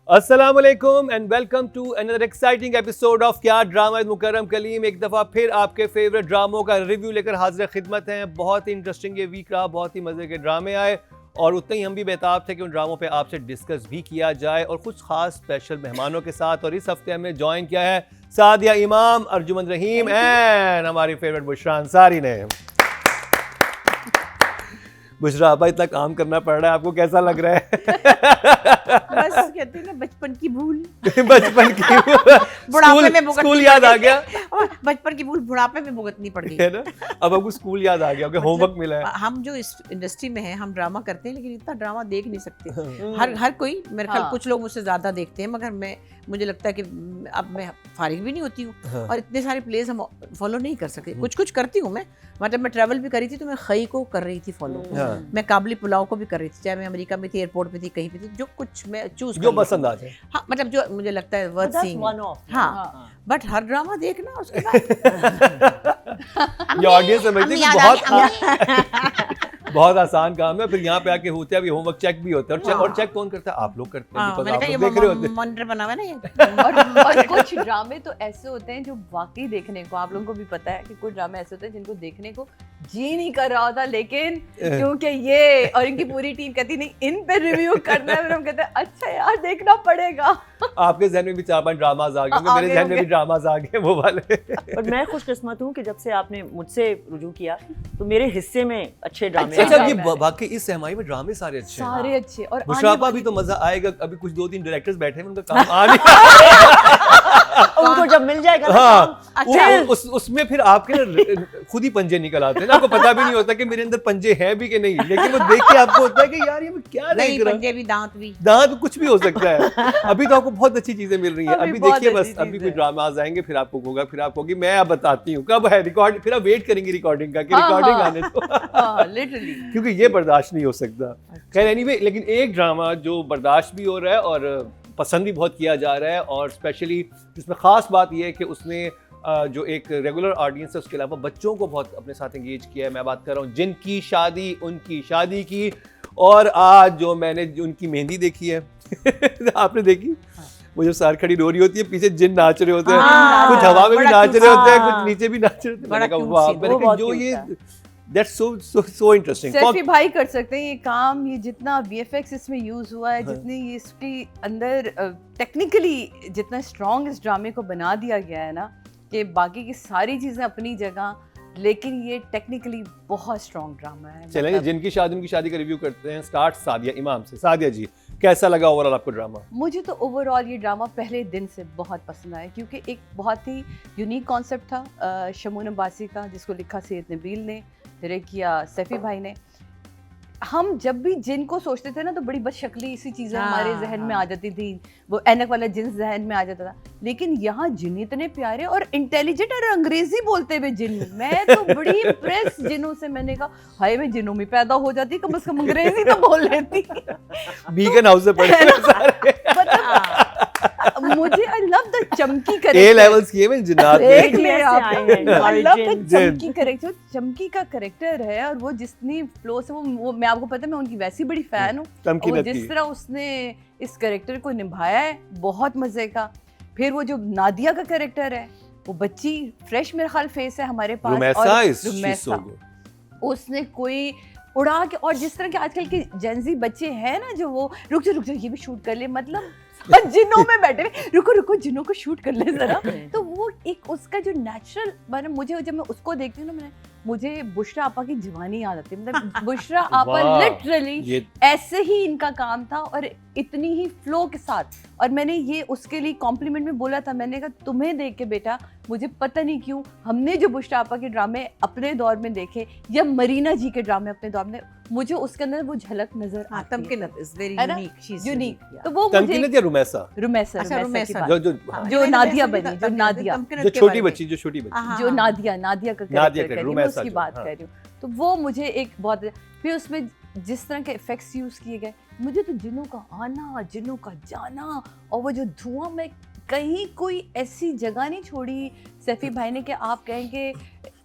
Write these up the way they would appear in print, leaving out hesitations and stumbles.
अस्सलामुअलैकुम and welcome to another exciting episode of Kya drama with Mukarram Kaleem. एक दफ़ा फिर आपके फेवरेट ड्रामों का रिव्यू लेकर हाजिर खिदमत हैं। बहुत ही इंटरेस्टिंग ये वीक रहा, बहुत ही मज़े के ड्रामे आए और उतने ही हम भी बेताब थे कि उन ड्रामों पे आपसे डिस्कस भी किया जाए और कुछ खास स्पेशल मेहमानों के साथ। और इस हफ्ते हमने ज्वाइन किया है सादिया इमाम, अर्जुमंद रहीम एंड हमारी फेवरेट बुशरा अंसारी ने। बुशरा आपा, इतना काम करना पड़ रहा है, आपको कैसा लग रहा है? बस कहते हैं ना, बचपन की भूल बचपन की बुढ़ापे में स्कूल याद आ गया। बचपन की भूल बुढ़ापे में भुगतनी पड़ गई है ना, अब आपको स्कूल याद आ गया, होमवर्क मिला है। हम जो इस इंडस्ट्री में हैं, हम ड्रामा करते हैं लेकिन इतना ड्रामा देख नहीं सकते। हर कोई, मेरे ख्याल कुछ लोग मुझसे ज्यादा देखते हैं, मगर मुझे लगता है कि अब मैं फारिग भी नहीं होती हूँ और इतने सारे प्लेस हम फॉलो नहीं कर सकते। कुछ करती हूँ मैं, मतलब मैं ट्रैवल भी करी थी तो मैं खई को कर रही थी फॉलो, मैं काबली पुलाव को भी कर रही थी, चाहे मैं अमेरिका में थी, एयरपोर्ट पे थी, कहीं पे थी, जो कुछ मैं चूज जो पसंद आ जाए। हाँ, मतलब जो मुझे लगता है वर्थ सीइंग। हाँ, बट हर ड्रामा देखना उसके बाद ये ऑडियंस समझती है कि बहुत आसान काम है, फिर यहाँ पे आके होते हैं, अभी होमवर्क चेक भी होता है और चेक कौन करता है? आप लोग करते हैं, मैंने कहा देख रहे होते हैं। मॉनिटर बना हुआ है ना ये। और कुछ ड्रामे तो ऐसे होते हैं जो वाकई देखने को, आप लोगों को भी पता है कि कुछ ड्रामे ऐसे होते हैं जिनको देखने को जी नहीं कर रहा होता, लेकिन क्योंकि ये और इनकी पूरी टीम कहती नहीं इन पे रिव्यू करना है, फिर हम कहते हैं अच्छा यार देखना पड़ेगा। आपके जहन में भी 4-5 ड्रामाज आ गए, मेरे जहन में भी ड्रामाज आ गए वो वाले। और मैं खुशकिस्मत हूँ कि जब से आपने मुझसे रुजू किया तो मेरे हिस्से में अच्छे ड्रामे अच्छा, ये वाकई इस सहमाई में ड्रामे सारे अच्छे हैं, सारे अच्छे। और बुशरा भी तो मजा आएगा। अभी कुछ 2-3 डायरेक्टर्स बैठे हैं, उनका काम आ नहीं उनको जब मिल जाएगा हाँ, उसमें फिर आपके खुद ही पंजे निकल आते हैं ना, आपको पता भी नहीं होता कि मेरे अंदर पंजे हैं भी कि नहीं, लेकिन वो देख के आपको होता है कि यार ये मैं क्या देख रहा हूं। पंजे भी, दांत कुछ भी हो सकता है। अभी तो आपको बहुत अच्छी चीजें मिल रही हैं, अभी देखिए बस अभी कुछ ड्रामाज आएंगे, फिर आपको होगा, फिर आपको कि मैं अब बताती हूँ कब है रिकॉर्ड, फिर आप वेट करेंगे रिकॉर्डिंग का कि रिकॉर्डिंग आने तो लिटरली, क्योंकि ये बर्दाश्त नहीं हो सकता। खैर एनीवे, लेकिन एक ड्रामा जो बर्दाश्त भी हो रहा है और पसंद भी बहुत किया जा रहा है, और स्पेशली जिसमें ख़ास बात यह है कि उसने जो एक रेगुलर ऑडियंस है उसके अलावा बच्चों को बहुत अपने साथ एंगेज किया है। मैं बात कर रहा हूँ जिनकी शादी उनकी शादी की, और आज जो मैंने उनकी मेहंदी देखी है आपने देखी? वो जो सार खड़ी रो रही होती है, पीछे जिन नाच रहे होते हैं, कुछ हवा में भी नाच रहे होते हैं, कुछ नीचे भी नाच रहे होते हैं। मैंने कहा वाह, मैंने कहा जो ये That's so interesting. सैफी भाई कर सकते हैं ये काम। ये जितना VFX इसमें यूज हुआ है, जितनी ये इसके अंदर टेक्निकली जितना स्ट्रॉन्ग इस ड्रामे को बना दिया गया है ना, कि बाकी की सारी चीजें अपनी जगह, लेकिन ये टेक्निकली बहुत स्ट्रॉन्ग ड्रामा है। चलें जिनकी शादी उनकी शादी का रिव्यू करते हैं। स्टार्ट सादिया इमाम से। सादिया जी, कैसा लगा ओवरऑल आपको ड्रामा? मुझे तो ओवरऑल ये ड्रामा पहले दिन से बहुत पसंद आया, क्योंकि एक बहुत ही यूनिक कॉन्सेप्ट था शमून अब्बासी का, जिसको लिखा सैयद नबील ने, डायरेक्ट किया सैफी भाई ने। हम जब भी जिन को सोचते थे ना, तो बड़ी बदशक्ली इसी चीज़ें हमारे जहन में आ जाती थी, वो ऐनक वाला जिन जहन में आ जाता था। लेकिन यहाँ जिन इतने प्यारे और इंटेलिजेंट और अंग्रेजी बोलते हुए जिन, मैं तो बड़ी इम्प्रेस जिनों से। मैंने कहा हाय, मैं जिनों में पैदा हो जाती, कम से कम अंग्रेजी तो बोल लेती। बीगन हाउस से पढ़े सारे। मुझे आई लव द चमकी कैरेक्टर। ए लेवल्स किए मैं जिन्नात में। आई लव द चमकी कैरेक्टर। चमकी का कैरेक्टर है, और वो जितनी फ्लो से वो मैं आपको पता है, मैं उनकी वैसी बड़ी फैन हूँ। जिस तरह उसने इस कैरेक्टर को निभाया है, बहुत मजे का। फिर वो जो नादिया का कैरेक्टर है, वो बच्ची फ्रेश मेरे ख्याल फेस है हमारे पास, रुमैसा, उसने कोई उड़ा के, और जिस तरह के आजकल के जेंजी बच्चे हैं ना, जो वो रुक जा ये भी शूट कर ले, मतलब जिन्नों में बैठे हुए, रुको जिन्नों को शूट कर ले जरा। तो वो एक उसका जो नेचुरल, मतलब मुझे जब मैं उसको देखती हूँ ना, मुझे बुशरा आपा की जवानी याद आती है। मतलब बुशरा आपा लिटरली ऐसे ही इनका काम था, और इतनी ही फ्लो के साथ। और मैंने ये उसके लिए कॉम्प्लीमेंट में बोला था, मैंने कहा तुम्हें देख के बेटा, मुझे पता नहीं क्यों हमने जो बुशरा आपा के ड्रामे अपने दौर में देखे, या मरीना जी के ड्रामे अपने दौर में, मुझे उसके अंदर वो झलक नजर आती है। Tamkeenat is very unique. तो वो तमकीनत या रुमैसा जो नादिया बनी, जो नादिया, जो छोटी बच्ची, जो नादिया का कैरेक्टर, मैं उसकी बात कर रही हूँ। तो वो मुझे एक बहुत, फिर उसमें जिस तरह के इफेक्ट्स यूज किए गए, मुझे तो जिन्नों का आना, जिन्नों का जाना, और वो जो धुआं, में कहीं कोई ऐसी जगह नहीं छोड़ी सैफी भाई ने कि आप कहेंगे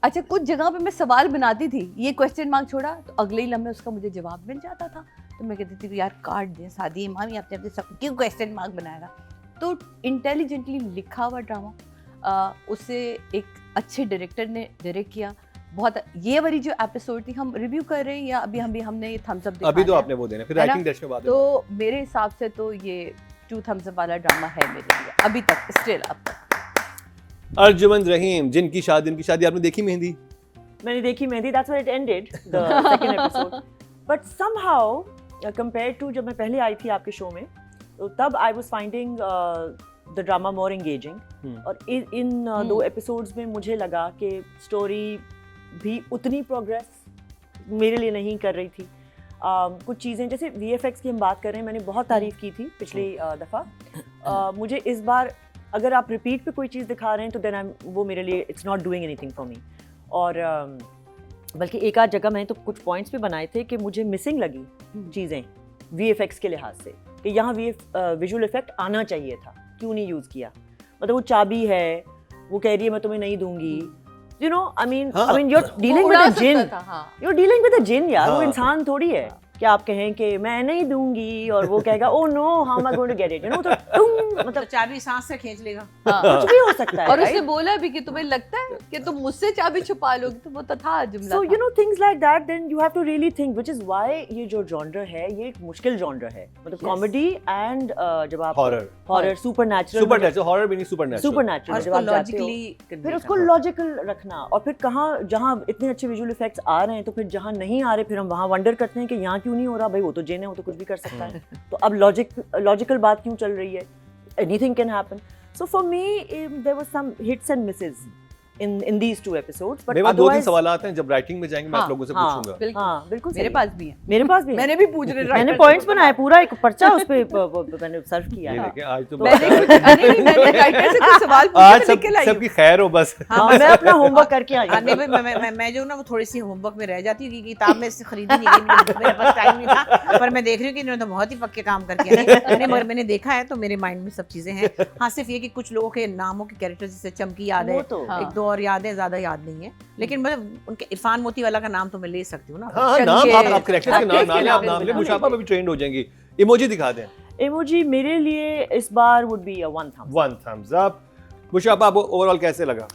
अच्छा कुछ जगह पे मैं सवाल बनाती थी, ये क्वेश्चन मार्क छोड़ा तो अगले ही लम्हे उसका मुझे जवाब मिल जाता था, तो मैं कहती थी कि यार काट दें सादी इमामी, आपने अपने सब क्यों क्वेश्चन मार्क बनाएगा। तो इंटेलिजेंटली लिखा हुआ ड्रामा, उसे एक अच्छे डायरेक्टर ने डायरेक्ट किया। बहुत ये वाली जो एपिसोड थी हम रिव्यू कर रहे हैं या अभी हमने ये थम्स अप अभी तो आपने वो देना, फिर है ना? राइटिंग डेस्क में बात तो मेरे हिसाब से तो ये 2 thumbs up वाला ड्रामा है मेरे लिए अभी तक, स्टिल अब तक। अर्जुमंद रहीम, जिनकी शादी आपने देखी मेहंदी? मैंने देखी mehndi, that's where it ended, the second episode. But somehow, compared to जब मैं पहले आई थी आपके शो में, तो तब I was finding the drama more engaging. और इन 2 episodes में मुझे लगा कि स्टोरी भी उतनी प्रोग्रेस मेरे लिए नहीं कर रही थी। कुछ चीज़ें जैसे VFX की हम बात कर रहे हैं, मैंने बहुत तारीफ़ की थी पिछली दफ़ा। मुझे इस बार अगर आप रिपीट पे कोई चीज़ दिखा रहे हैं तो देन वो मेरे लिए it's not doing anything for me. और बल्कि एक आध जगह मैंने तो कुछ पॉइंट्स भी बनाए थे कि मुझे मिसिंग लगी चीज़ें VFX के लिहाज से, कि यहाँ विजुअल इफेक्ट आना चाहिए था, क्यों नहीं यूज़ किया। मतलब वो चाबी है, वो कह रही है मैं तुम्हें नहीं दूंगी, you know, I mean you're dealing with a jinn, you're dealing with a jinn यार, वो इंसान थोड़ी है कि आप कहें कि मैं नहीं दूंगी और वो कहेगा oh no how am I going to get it, you know, तो मतलब चाबी सांस से खींच लेगा, कुछ भी हो सकता है। और उसने बोला भी कि तुम्हें लगता है कि तुम मुझसे चाबी छुपा लोगी, तो वो तो था जुमला। So you know things like that, then you have to really think, which is why ये जो genre है ये एक मुश्किल genre है, मतलब comedy and जब आप horror supernatural horror भी नहीं, supernatural जब आप जाते हो, फिर उसको लॉजिकल रखना, और फिर कहाँ जहाँ इतने अच्छे विजुअल इफेक्ट्स आ रहे हैं तो फिर जहाँ नहीं आ रहे फिर हम वहाँ वंडर करते हैं कि यहाँ क्यों नहीं हो रहा, भाई वो तो जिन है, वो तो कुछ भी कर सकता है, तो अब लॉजिकल बात क्यों चल रही है, anything can happen. So for me there was some hits and misses in these 2 episodes, but मेरे पास 2-3 otherwise सवाल हैं, जब राइटिंग में जाएंगे मैं आप लोगों से पूछूंगा। हाँ बिल्कुल मेरे पास भी है, मेरे पास भी मैंने भी पूछ रहे, मैंने पॉइंट्स बनाए, पूरा एक पर्चा उस पे मैंने सर्व किया ये है। देखिए आज तो मैंने राइटर से कुछ सवाल आज पूछे लेके लाई सबकी खैर हो बस। मैं अपना होमवर्क करके आई नहीं भाई, मैं जो ना वो थोड़ी सी होमवर्क में रह जाती हूँ, क्योंकि किताब में से खरीदी नहीं गई, मेरे पास टाइम नहीं था, पर मैं देख रही हूँ कि इन्होंने तो बहुत ही पक्के काम करके आए हैं, मगर मैंने देखा है तो मेरे माइंड में सब चीज़ें हैं। हाँ, सिर्फ ये कि कुछ लोगों के नामों के कैरेक्टर जैसे चमकी याद है, एक दो और याद है, ज़्यादा याद नहीं है, लेकिन मतलब उनके इरफान मोती वाला का नाम तो मैं ले सकती हूँ ना। हाँ नाम आप कैरेक्टर्स के नाम नाम ले, मुशाफा में भी ट्रेंड हो जाएंगी। इमोजी दिखा दें। इमोजी मेरे लिए इस बार वुड बी 1 thumbs up। मुशाफा आपको ओवरऑल कैसे लगा?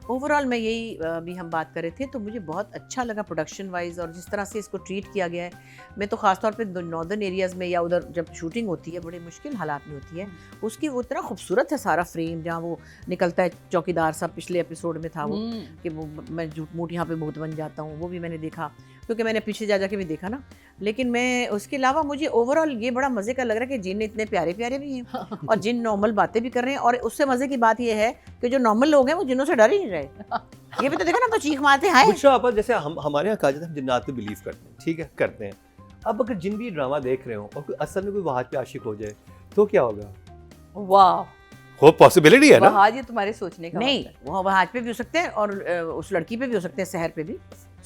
ओवरऑल मैं यही अभी हम बात कर रहे थे तो मुझे बहुत अच्छा लगा प्रोडक्शन वाइज, और जिस तरह से इसको ट्रीट किया गया है। मैं तो ख़ासतौर पे नॉर्दर्न एरियाज़ में या उधर जब शूटिंग होती है बड़े मुश्किल हालात में होती है, उसकी वो इतना खूबसूरत है सारा फ्रेम, जहाँ वो निकलता है चौकीदार साहब, पिछले एपिसोड में था वो कि वो मैं झूठ मूठ यहाँ पे भूत बन जाता हूँ, वो भी मैंने देखा क्योंकि मैंने पीछे जा के भी देखा ना। लेकिन मैं उसके अलावा मुझे ओवरऑल ये बड़ा मज़े का लग रहा है कि जिन इतने प्यारे प्यारे भी हैं और जिन नॉर्मल बातें भी कर रहे हैं, और उससे मज़े की बात ये है कि जो नॉर्मल लोग हैं वो जिन्नों से डर ही नहीं रहे। ये भी तो देखो ना, तो चीख मारते हैं। मुशाफा जैसे हमारे यहाँ कहा जाता है हम जिन्नात पे बिलीव करते हैं, ठीक है, करते हैं। अब अगर जिन भी ड्रामा देख रहे हो और कोई असल में कोई वहाज पे आशिक हो जाए तो क्या होगा? वाह, हो पॉसिबिलिटी है ना? वहाज ये तुम्हारे सोचने का नहीं, वो वहाज पे भी हो सकते हैं और उस लड़की पे भी हो सकते हैं, शहर पे भी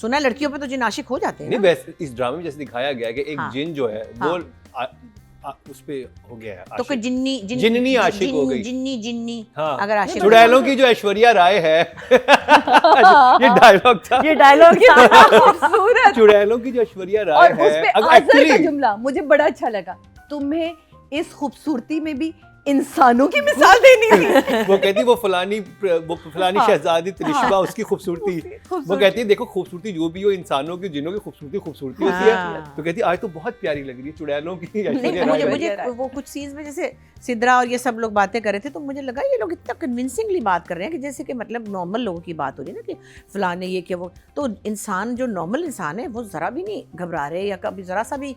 सुना है लड़कियों पे तो जिन आशिक हो जाते हैं। नहीं, वैसे इस ड्रामे में जैसे दिखाया गया है कि एक जिन जो है वो उस पे हो गया है, तो कोई जिन्नी आशिक हो गई, जिन्नी हाँ। अगर आशिक चुड़ैलों की जो ऐश्वर्या राय है ये डायलॉग था, खूबसूरत चुड़ैलों की जो ऐश्वर्या राय और है, उस पे आज़र का जुमला मुझे बड़ा अच्छा लगा, तुम्हें इस खूबसूरती में भी इंसानों की मिसाल देनी थी। वो कहती वो फलानी शहजादी त्रिशबा, उसकी खूबसूरती, वो कहती है देखो खूबसूरती जो भी हो, इंसानों की जिन्हों की खूबसूरती होती है। तो कहती है आज तो बहुत प्यारी लग रही है चुड़ैलों की ऐश्वर्या राय। मुझे वो कुछ सीन्स में जैसे सिद्रा और ये सब लोग बातें कर रहे थे तो मुझे लगा ये लोग इतना कन्विंसिंगली बात कर रहे हैं कि जैसे कि मतलब नॉर्मल लोगों की बात हो रही है ना कि फलाने ये क्या वो, तो इंसान जो नॉर्मल इंसान है वो ज़रा भी नहीं घबरा रहे या कभी ज़रा सा भी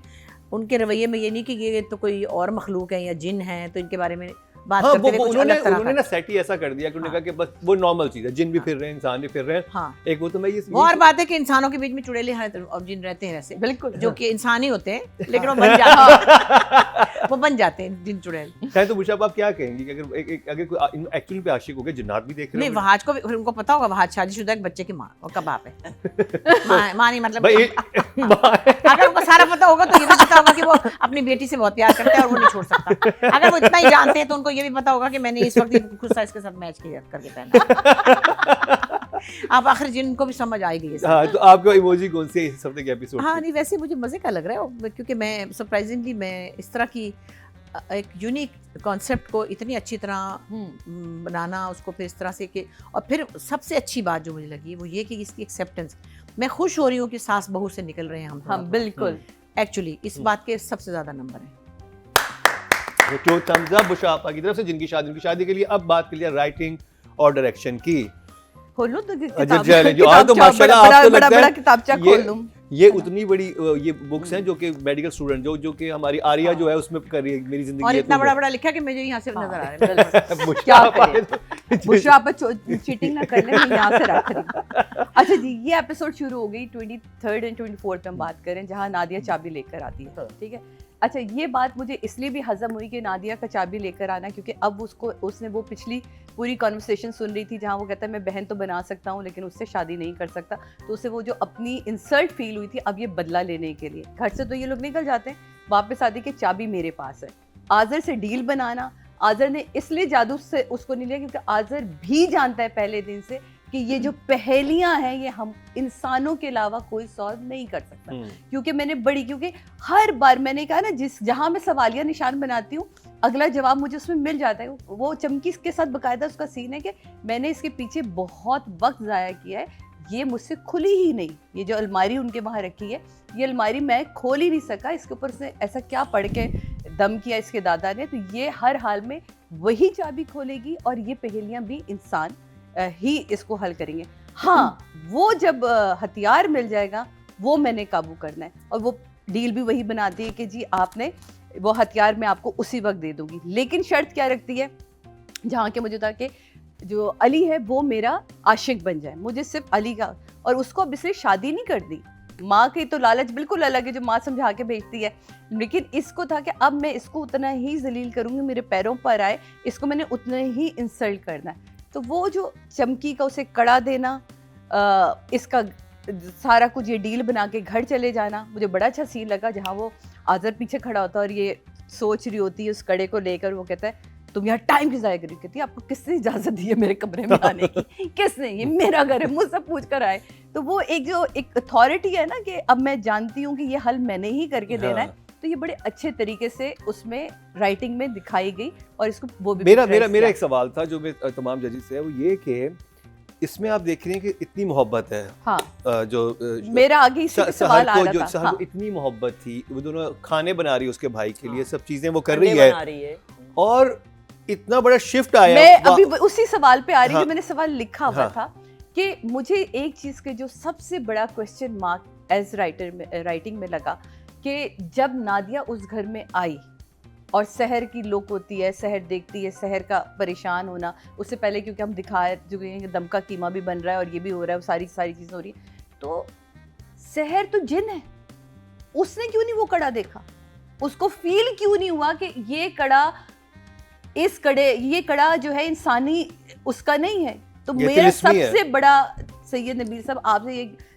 उनके रवैये में ये नहीं कि ये तो कोई और मखलूक है या जिन है तो इनके बारे में बात करते हुए कुछ अलग तरह उन्होंने ना सेट ही ऐसा कर दिया कि उन्होंने कहा कि बस वो नॉर्मल चीज है, जिन भी फिर रहे हैं, इंसान भी फिर रहे हैं। हाँ। एक वो तो मैं ये और बात है कि इंसानों के बीच में चुड़ैले और जिन रहते हैं वैसे, बिल्कुल, जो कि इंसान ही होते हैं लेकिन वो बन जाते हैं वो बन जाते हैं जिन चुड़ैल। चाहे तो मुशाफा आप क्या कहेंगी कि अगर कोई एक्चुअली पे आशिक हो गया, जिन्नात भी देख रहे नहीं, हैं, वहाज को भी उनको पता होगा, वहाज शादीशुदा एक बच्चे की माँ और का बाप है। माँ नहीं मतलब अगर उनको सारा पता होगा तो ये भी पता होगा कि वो अपनी बेटी से बहुत प्यार करता है और वो नहीं छोड़ सकता। अगर वो इतना ही जानते हैं तो उनको ये भी पता होगा कि मैंने इस वक्त खुद साइज के साथ मैच किया करके पहना। आप आखिर जिनको भी समझ आएगी ये सब। हाँ, तो आपको इमोजी कौन सी है इस हफ्ते के एपिसोड हाँ में? नहीं, वैसे मुझे मज़े का लग रहा है क्योंकि मैं सरप्राइजिंगली मैं इस तरह की एक यूनिक कॉन्सेप्ट को इतनी अच्छी तरह बनाना, उसको फिर इस तरह से कि, और फिर सबसे अच्छी बात जो मुझे लगी वो ये कि इसकी एक्सेप्टेंस, मैं खुश हो रही हूँ कि सास बहू से निकल रहे हैं हम बिल्कुल एक्चुअली इस बात के सबसे ज़्यादा नंबर है। तो थम्स अप बुशरा आपा की तरफ से, जिनकी शादी के लिए। अब बात कर लिया राइटिंग और डायरेक्शन की। खोलो तो अजब चैलेंज आज तो माशाल्लाह आपको लगता बड़ा है किताबचा खोल दूं। ये उतनी बड़ी ये बुक्स हैं जो कि मेडिकल स्टूडेंट जो कि हमारी आर्या जो है उसमें कर रही है मेरी जिंदगी। और इतना बड़ा लिखा कि मुझे यहाँ से नजर आ रहा है। क्या करें, बुशरा आप चीटिंग ना कर ले, मैं यहाँ से रख रही हूँ। अच्छा जी, ये एपिसोड शुरू हो गई 23rd एंड 24th में बात करें, जहाँ नादिया चाबी लेकर आती है, ठीक है। अच्छा, ये बात मुझे इसलिए भी हजम हुई कि नादिया का चाबी लेकर आना, क्योंकि अब उसने वो पिछली पूरी कॉन्वर्सेशन सुन रही थी जहाँ वो कहता है मैं बहन तो बना सकता हूँ लेकिन उससे शादी नहीं कर सकता, तो उसे वो जो अपनी इंसल्ट फील हुई थी, अब ये बदला लेने के लिए घर से तो ये लोग निकल जाते हैं, वापस आती कि चाबी मेरे पास है। आज़र से डील बनाना, आज़र ने इसलिए जादू से उसको नहीं लिया क्योंकि आज़र भी जानता है पहले दिन से कि ये जो पहेलियां हैं ये हम इंसानों के अलावा कोई सॉल्व नहीं कर सकता, क्योंकि हर बार मैंने कहा ना, जहां मैं सवालिया निशान बनाती हूँ अगला जवाब मुझे उसमें मिल जाता है। वो चमकी के साथ बकायदा उसका सीन है कि मैंने इसके पीछे बहुत वक्त ज़ाया किया है, ये मुझसे खुली ही नहीं। ये जो अलमारी उनके वहाँ रखी है, ये अलमारी मैं खोल ही नहीं सका, इसके ऊपर से ऐसा क्या पढ़ के दम किया इसके दादा ने, तो ये हर हाल में वही चाबी खोलेगी और ये पहेलियां भी इंसान ही इसको हल करेंगे। हाँ, वो जब हथियार मिल जाएगा वो मैंने काबू करना है, और वो डील भी वही बनाती है कि जी आपने वो हथियार मैं आपको उसी वक्त दे दूंगी, लेकिन शर्त क्या रखती है, जहाँ के मुझे था कि जो अली है वो मेरा आशिक बन जाए, मुझे सिर्फ अली का, और उसको अब इसलिए शादी नहीं कर दी। माँ की तो लालच बिल्कुल अलग है जो माँ समझा के भेजती है, लेकिन इसको था कि अब मैं इसको उतना ही जलील करूंगी, मेरे पैरों पर आए, इसको मैंने उतना ही इंसल्ट करना है। तो वो जो चमकी का उसे कड़ा देना, इसका सारा कुछ ये डील बना के घर चले जाना, मुझे बड़ा अच्छा सीन लगा जहाँ वो आज़र पीछे खड़ा होता है और ये सोच रही होती है उस कड़े को लेकर, वो कहता है तुम यहाँ टाइम की ज़ाया करी, कहती है आपको किसने इजाज़त दी है मेरे कमरे में आने की, किसने, ये मेरा घर है, मुझसे पूछ कर आए। तो वो एक अथॉरिटी है ना कि अब मैं जानती हूँ कि ये हल मैंने ही करके देना है, तो ये बड़े अच्छे तरीके से उसमें राइटिंग में दिखाई गई। और इसको वो भी मेरा एक सवाल था जो मैं तमाम जजेस से है, वो ये कि इसमें आप देख रहे हैं कि इतनी मोहब्बत है। हाँ, जो मेरा आगे इसी पे सवाल आ रहा था। सहर को इतनी मोहब्बत थी, वो दोनों खाने बना रही है उसके भाई के लिए, सब चीजें वो कर अंडे रही है, बना रही है, और इतना बड़ा शिफ्ट आया। मैं अभी उसी सवाल पे आ रही हूँ, मैंने सवाल लिखा हुआ हाँ। था कि मुझे एक चीज के जो सबसे बड़ा क्वेश्चन मार्क एज राइटिंग में लगा कि जब नादिया उस घर में आई और सहर की लुक होती है, सहर देखती है सहर का परेशान होना, उससे पहले क्योंकि हम दिखा चुके हैं कि दम का कीमा भी बन रहा है और ये भी हो रहा है, सारी चीज़ें हो रही है, तो सहर तो जिन है, उसने क्यों नहीं वो कड़ा देखा, उसको फील क्यों नहीं हुआ कि ये कड़ा जो है इंसानी उसका नहीं है। तो मेरा सबसे बड़ा सैयद नबील साहब आपसे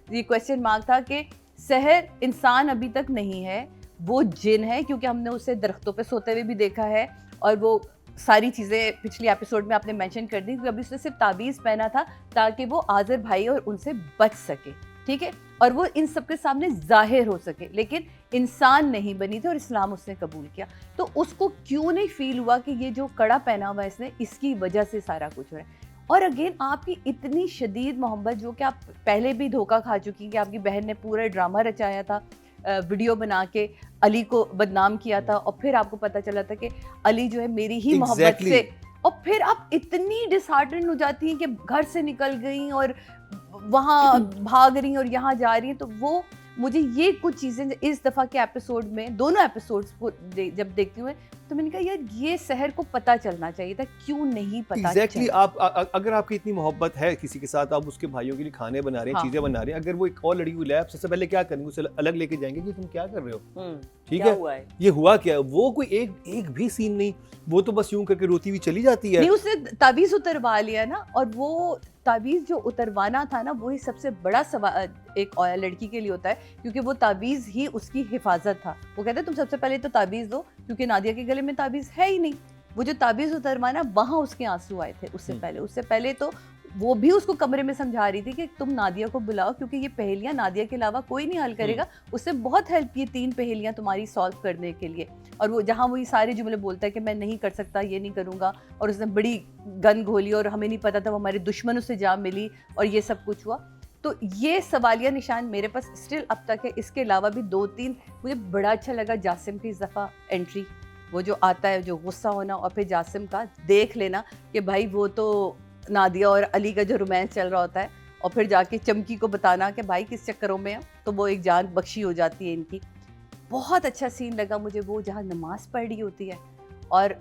ये क्वेश्चन मार्क था कि सहर इंसान अभी तक नहीं है, वो जिन है, क्योंकि हमने उसे दरख्तों पे सोते हुए भी देखा है, और वो सारी चीज़ें पिछली एपिसोड में आपने मेंशन कर दी, क्योंकि अभी उसने सिर्फ ताबीज़ पहना था ताकि वो आज़र भाई और उनसे बच सके, ठीक है, और वो इन सबके सामने जाहिर हो सके, लेकिन इंसान नहीं बनी थी और इस्लाम उसने कबूल किया। तो उसको क्यों नहीं फील हुआ कि ये जो कड़ा पहना हुआ है इसने, इसकी वजह से सारा कुछ हो रहा है। और अगेन आपकी इतनी शदीद मोहब्बत, जो कि आप पहले भी धोखा खा चुकी हैं कि आपकी बहन ने पूरा ड्रामा रचाया था, वीडियो बना के अली को बदनाम किया था, और फिर आपको पता चला था कि अली जो है मेरी ही मोहब्बत से, और फिर आप इतनी डिसहार्टन हो जाती हैं कि घर से निकल गई और वहाँ भाग रही हैं और यहाँ जा रही हैं। तो वो मुझे ये कुछ चीज़ें इस दफ़ा के एपिसोड में, दोनों एपिसोड्स को जब देखती हूँ तो मैंने कहा यार ये सहर को पता चलना चाहिए था, क्यों नहीं पता Exactly, आप अगर आपकी इतनी मोहब्बत है किसी के साथ, आप उसके भाइयों के लिए खाने बना रहे हैं, चीजें बना रहे हैं, अगर वो एक और लड़की को ले, आप सबसे पहले क्या करेंगे, उसे अलग लेके जाएंगे कि तुम क्या कर रहे हो, ठीक है, ये हुआ क्या, वो कोई एक भी सीन नहीं, वो तो बस यूं करके रोती हुई चली जाती है। नहीं, उसने ताबीज उतरवा लिया ना, और वो ताबीज़ जो उतरवाना था ना, वही सबसे बड़ा सवाल एक लड़की के लिए होता है, क्योंकि वो ताबीज़ ही उसकी हिफाजत था। वो कहते हैं तुम सबसे पहले तो ताबीज़ दो, क्योंकि नादिया के गले में ताबीज़ है ही नहीं। वो जो ताबीज़ उतरवाना, वहाँ उसके आंसू आए थे। उससे पहले तो वो भी उसको कमरे में समझा रही थी कि तुम नादिया को बुलाओ, क्योंकि ये पहेलियां नादिया के अलावा कोई नहीं हल करेगा, उससे बहुत हेल्प ये 3 पहेलियां तुम्हारी सॉल्व करने के लिए। और वो जहाँ वो ये सारे जुमले बोलता है कि मैं नहीं कर सकता, ये नहीं करूँगा, और उसने बड़ी गन घोली और हमें नहीं पता था वो हमारे दुश्मनों से जा मिली और ये सब कुछ हुआ। तो ये सवालिया निशान मेरे पास स्टिल अब तक है। इसके अलावा भी 2-3 मुझे बड़ा अच्छा लगा। जासिम की इस दफ़ा एंट्री, वो जो आता है, जो गुस्सा होना, और फिर जासिम का देख लेना कि भाई वो तो नादिया और अली का जो रोमांस चल रहा होता है, और फिर जाके चमकी को बताना कि भाई किस चक्करों में है, तो वो एक जान बख्शी हो जाती है इनकी। बहुत अच्छा सीन लगा मुझे वो, जहाँ नमाज पढ़ रही होती है और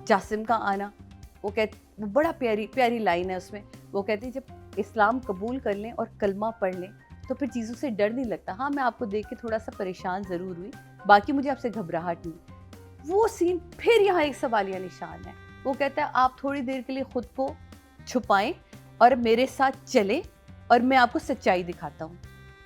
जासिम का आना। वो बड़ा प्यारी लाइन है उसमें। वो कहती है जब इस्लाम कबूल कर लें और कलमा पढ़ लें तो फिर चीज़ों से डर नहीं लगता। हाँ, मैं आपको देख के थोड़ा सा परेशान ज़रूर हुई, बाकी मुझे आपसे घबराहट नहीं। वो सीन फिर यहाँ एक सवालिया निशान है। वो कहता है आप थोड़ी देर के लिए खुद को छुपाएं और मेरे साथ चलें और मैं आपको सच्चाई दिखाता हूँ।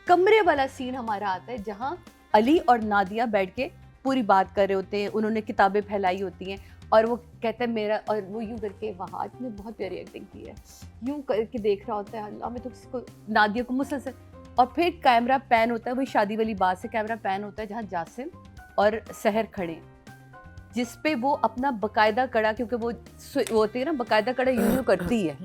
कमरे वाला सीन हमारा आता है जहाँ अली और नादिया बैठ के पूरी बात कर रहे होते हैं, उन्होंने किताबें फैलाई होती हैं, और वो कहता है मेरा, और वो यूँ करके वहाँ ने बहुत प्यारी एक्टिंग की है, यूँ करके देख रहा होता है, अल्लाह मैं तो किसको, नादिया को मुसलसल, और फिर कैमरा पैन होता है, वही शादी वाली बात से कैमरा पैन होता है जहाँ जासिम और सहर खड़े हैं, जिस पे वो अपना बकायदा कड़ा, क्योंकि वो होती है ना बकायदा कड़ा यूँ करती है,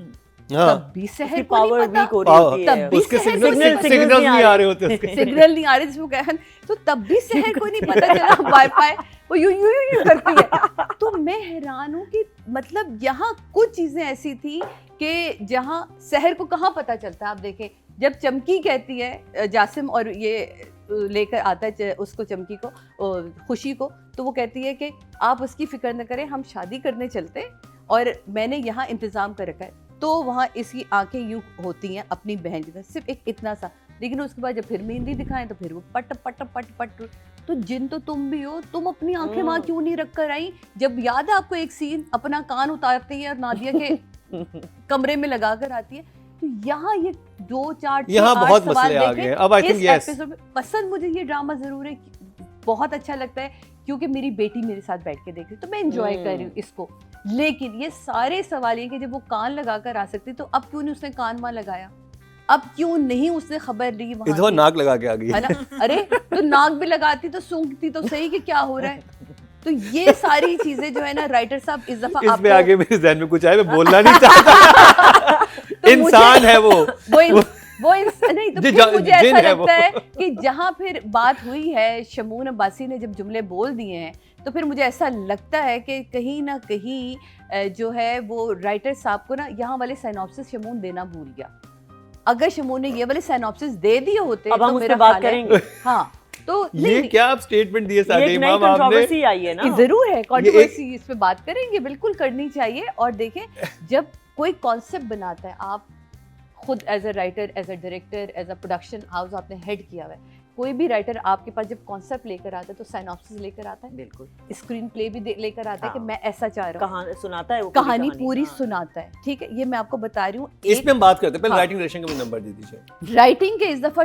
तब भी सहर को पावर नहीं वीक हो पता, रही होती है, तब भी उसके सहर को सिग्नल नहीं आ रहे होते उसके। सिग्नल नहीं आ रहे जिसको कहन, तो तब भी सहर को नहीं पता चला वाईफाई वो यूं करती है। तो मैं हैरान हूँ कि मतलब यहाँ कुछ चीजें ऐसी थी कि जहाँ सहर को कहाँ पता चलता है। आप देखें जब चमकी कहती है जासिम और ये लेकर आता है उसको, चमकी को, खुशी को, तो वो कहती है कि आप उसकी फिक्र न करें, हम शादी करने चलते और मैंने यहाँ इंतज़ाम कर रखा है। तो वहाँ इसकी आंखें यूँ होती हैं अपनी बहन की तरह, सिर्फ एक इतना सा, लेकिन उसके बाद जब फिर मेहंदी दिखाएं तो फिर वो पट पट पट पट। तो जिन तो तुम भी हो, तुम अपनी आंखें वहाँ क्यों नहीं रख कर आई? जब याद है आपको एक सीन, अपना कान उतारती है और नादिया के कमरे में लगा कर आती है। तो यहाँ ये 2-4 बहुत मसले आ गए। अब आई थिंक यस, पसंद मुझे ये ड्रामा जरूर है, बहुत अच्छा लगता है, क्योंकि मेरी बेटी मेरे साथ बैठ के देख रही, तो मैं एंजॉय कर रही हूँ इसको। लेकिन ये सारे सवाल ये कि जब वो कान लगा कर आ सकती, तो अब क्यों नहीं उसने कान वहाँ लगाया? अब क्यों नहीं उसने खबर ली वहाँ? इधर नाक लगा के आ गई है ना? अरे तो नाक भी लगाती तो सूंघती तो सही कि क्या हो रहा है। तो ये सारी चीजें जो है ना, राइटर साहब इस दफा इसमें आगे मेरे ज़हन में कुछ आया, मैं बोलना नहीं चाहता। तो इंसान है वो नहीं, तो फिर मुझे ऐसा लगता है कि जहाँ फिर बात हुई है, शमून अब्बासी ने जब जुमले बोल दिए हैं, तो फिर मुझे ऐसा लगता है कि कहीं ना कहीं जो है वो राइटर साहब को ना यहाँ वाले साइनॉप्सिस शमून देना भूल गया। अगर शमून ने ये वाले साइनॉप्सिस दे दिए होते अब तो हम मेरा बात करेंगे। हाँ, तो ये क्या आप स्टेटमेंट दिए सादे इमाम आपने? कंट्रोवर्सी आई है ना, जरूर है कंट्रोवर्सी, इस पे बात करेंगे, बिल्कुल करनी चाहिए। और देखें जब कोई कॉन्सेप्ट बनाता है, आप खुद as a writer, as a director, as a production house आपने हेड किया हुआ है, कोई भी राइटर आपके पास जब कॉन्सेप्ट लेकर आता है तो साइनॉप्सिस लेकर आता है, बिल्कुल स्क्रीन प्ले भी लेकर आता है कि मैं ऐसा चाह रहा हूँ, कहानी सुनाता है, वो कहानी पूरी सुनाता है। ठीक है, ये मैं आपको बता रही हूँ। इसमें हम बात करते हैं, पहले हाँ। राइटिंग डायरेक्शन का भी नंबर दे दीजिए। राइटिंग के इस दफ़ा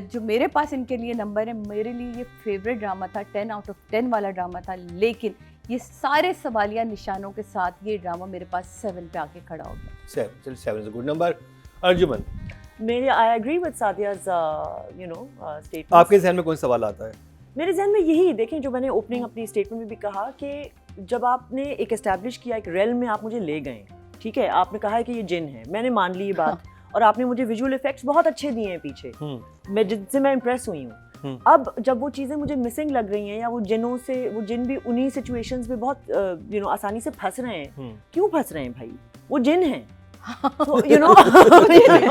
जो मेरे पास इनके लिए नंबर है, मेरे लिए ये फेवरेट ड्रामा था, 10 आउट ऑफ 10 वाला ड्रामा था, लेकिन ये सारे सवालिया निशानों के साथ ये ड्रामा मेरे पास 7 पे आके खड़ा हो गया। 7, चलिए 7 is a good number. Arjuman, मेरे आई एग्री विद सादिया's स्टेटमेंट। आपके ज़हन में कौन सवाल आता है? मेरे जहन में यही, देखें जो मैंने ओपनिंग अपनी स्टेटमेंट में भी कहा कि जब आपने एक एस्टैब्लिश किया, एक रेल में आप मुझे ले गए, ठीक है, आपने कहा है कि ये जिन है, मैंने मान ली ये बात, और आपने मुझे विजुअल इफेक्ट्स बहुत अच्छे दिए हैं पीछे, मैं जिनसे मैं इम्प्रेस हुई हूँ। अब जब वो चीज़ें मुझे मिसिंग लग रही हैं, या वो जिनों से, वो जिन भी उन्हीं सिचुएशंस में बहुत आसानी से फंस रहे हैं, क्यों फंस रहे हैं भाई? वो जिन हैं, तो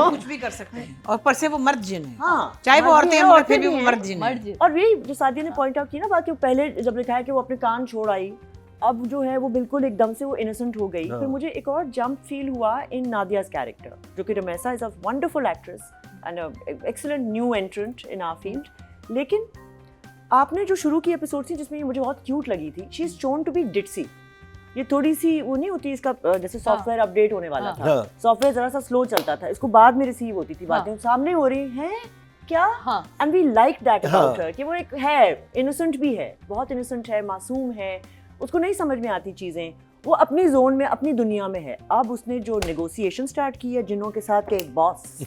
कुछ भी कर सकते हैं, और पर से वो मर्द जिन है, हाँ, चाहे वो औरतें हैं मगर फिर भी वो हैं। मर्द जिन है। और यही जो सादिया ने पॉइंट आउट की ना बात, कि पहले जब लिखा है कि वो अपने कान छोड़ आई, अब जो है वो बिल्कुल एकदम से वो इनोसेंट हो गई। फिर मुझे एक और जंप फील हुआ इन नादिया's कैरेक्टर, जो कि Romaisa is a wonderful actress and excellent new entrant in our field. लेकिन आपने जो शुरू की एपिसोड थी जिसमें ये मुझे बहुत क्यूट लगी थी, she is shown to be ditsy. ये थोड़ी सी वो नहीं होती इसका, जैसे सॉफ्टवेयर अपडेट होने वाला था, सॉफ्टवेयर जरा सा स्लो चलता था, इसको बाद में रिसीव होती थी बातें, सामने हो रही हैं क्या, and we like that about her, कि वो एक है, इनोसेंट भी है, बहुत इनोसेंट है, मासूम है, उसको नहीं समझ में आती चीज़ें, वो अपनी जोन में, अपनी दुनिया में है। अब उसने जो नेगोशिएशन स्टार्ट की है जिन्हों के साथ के बॉस,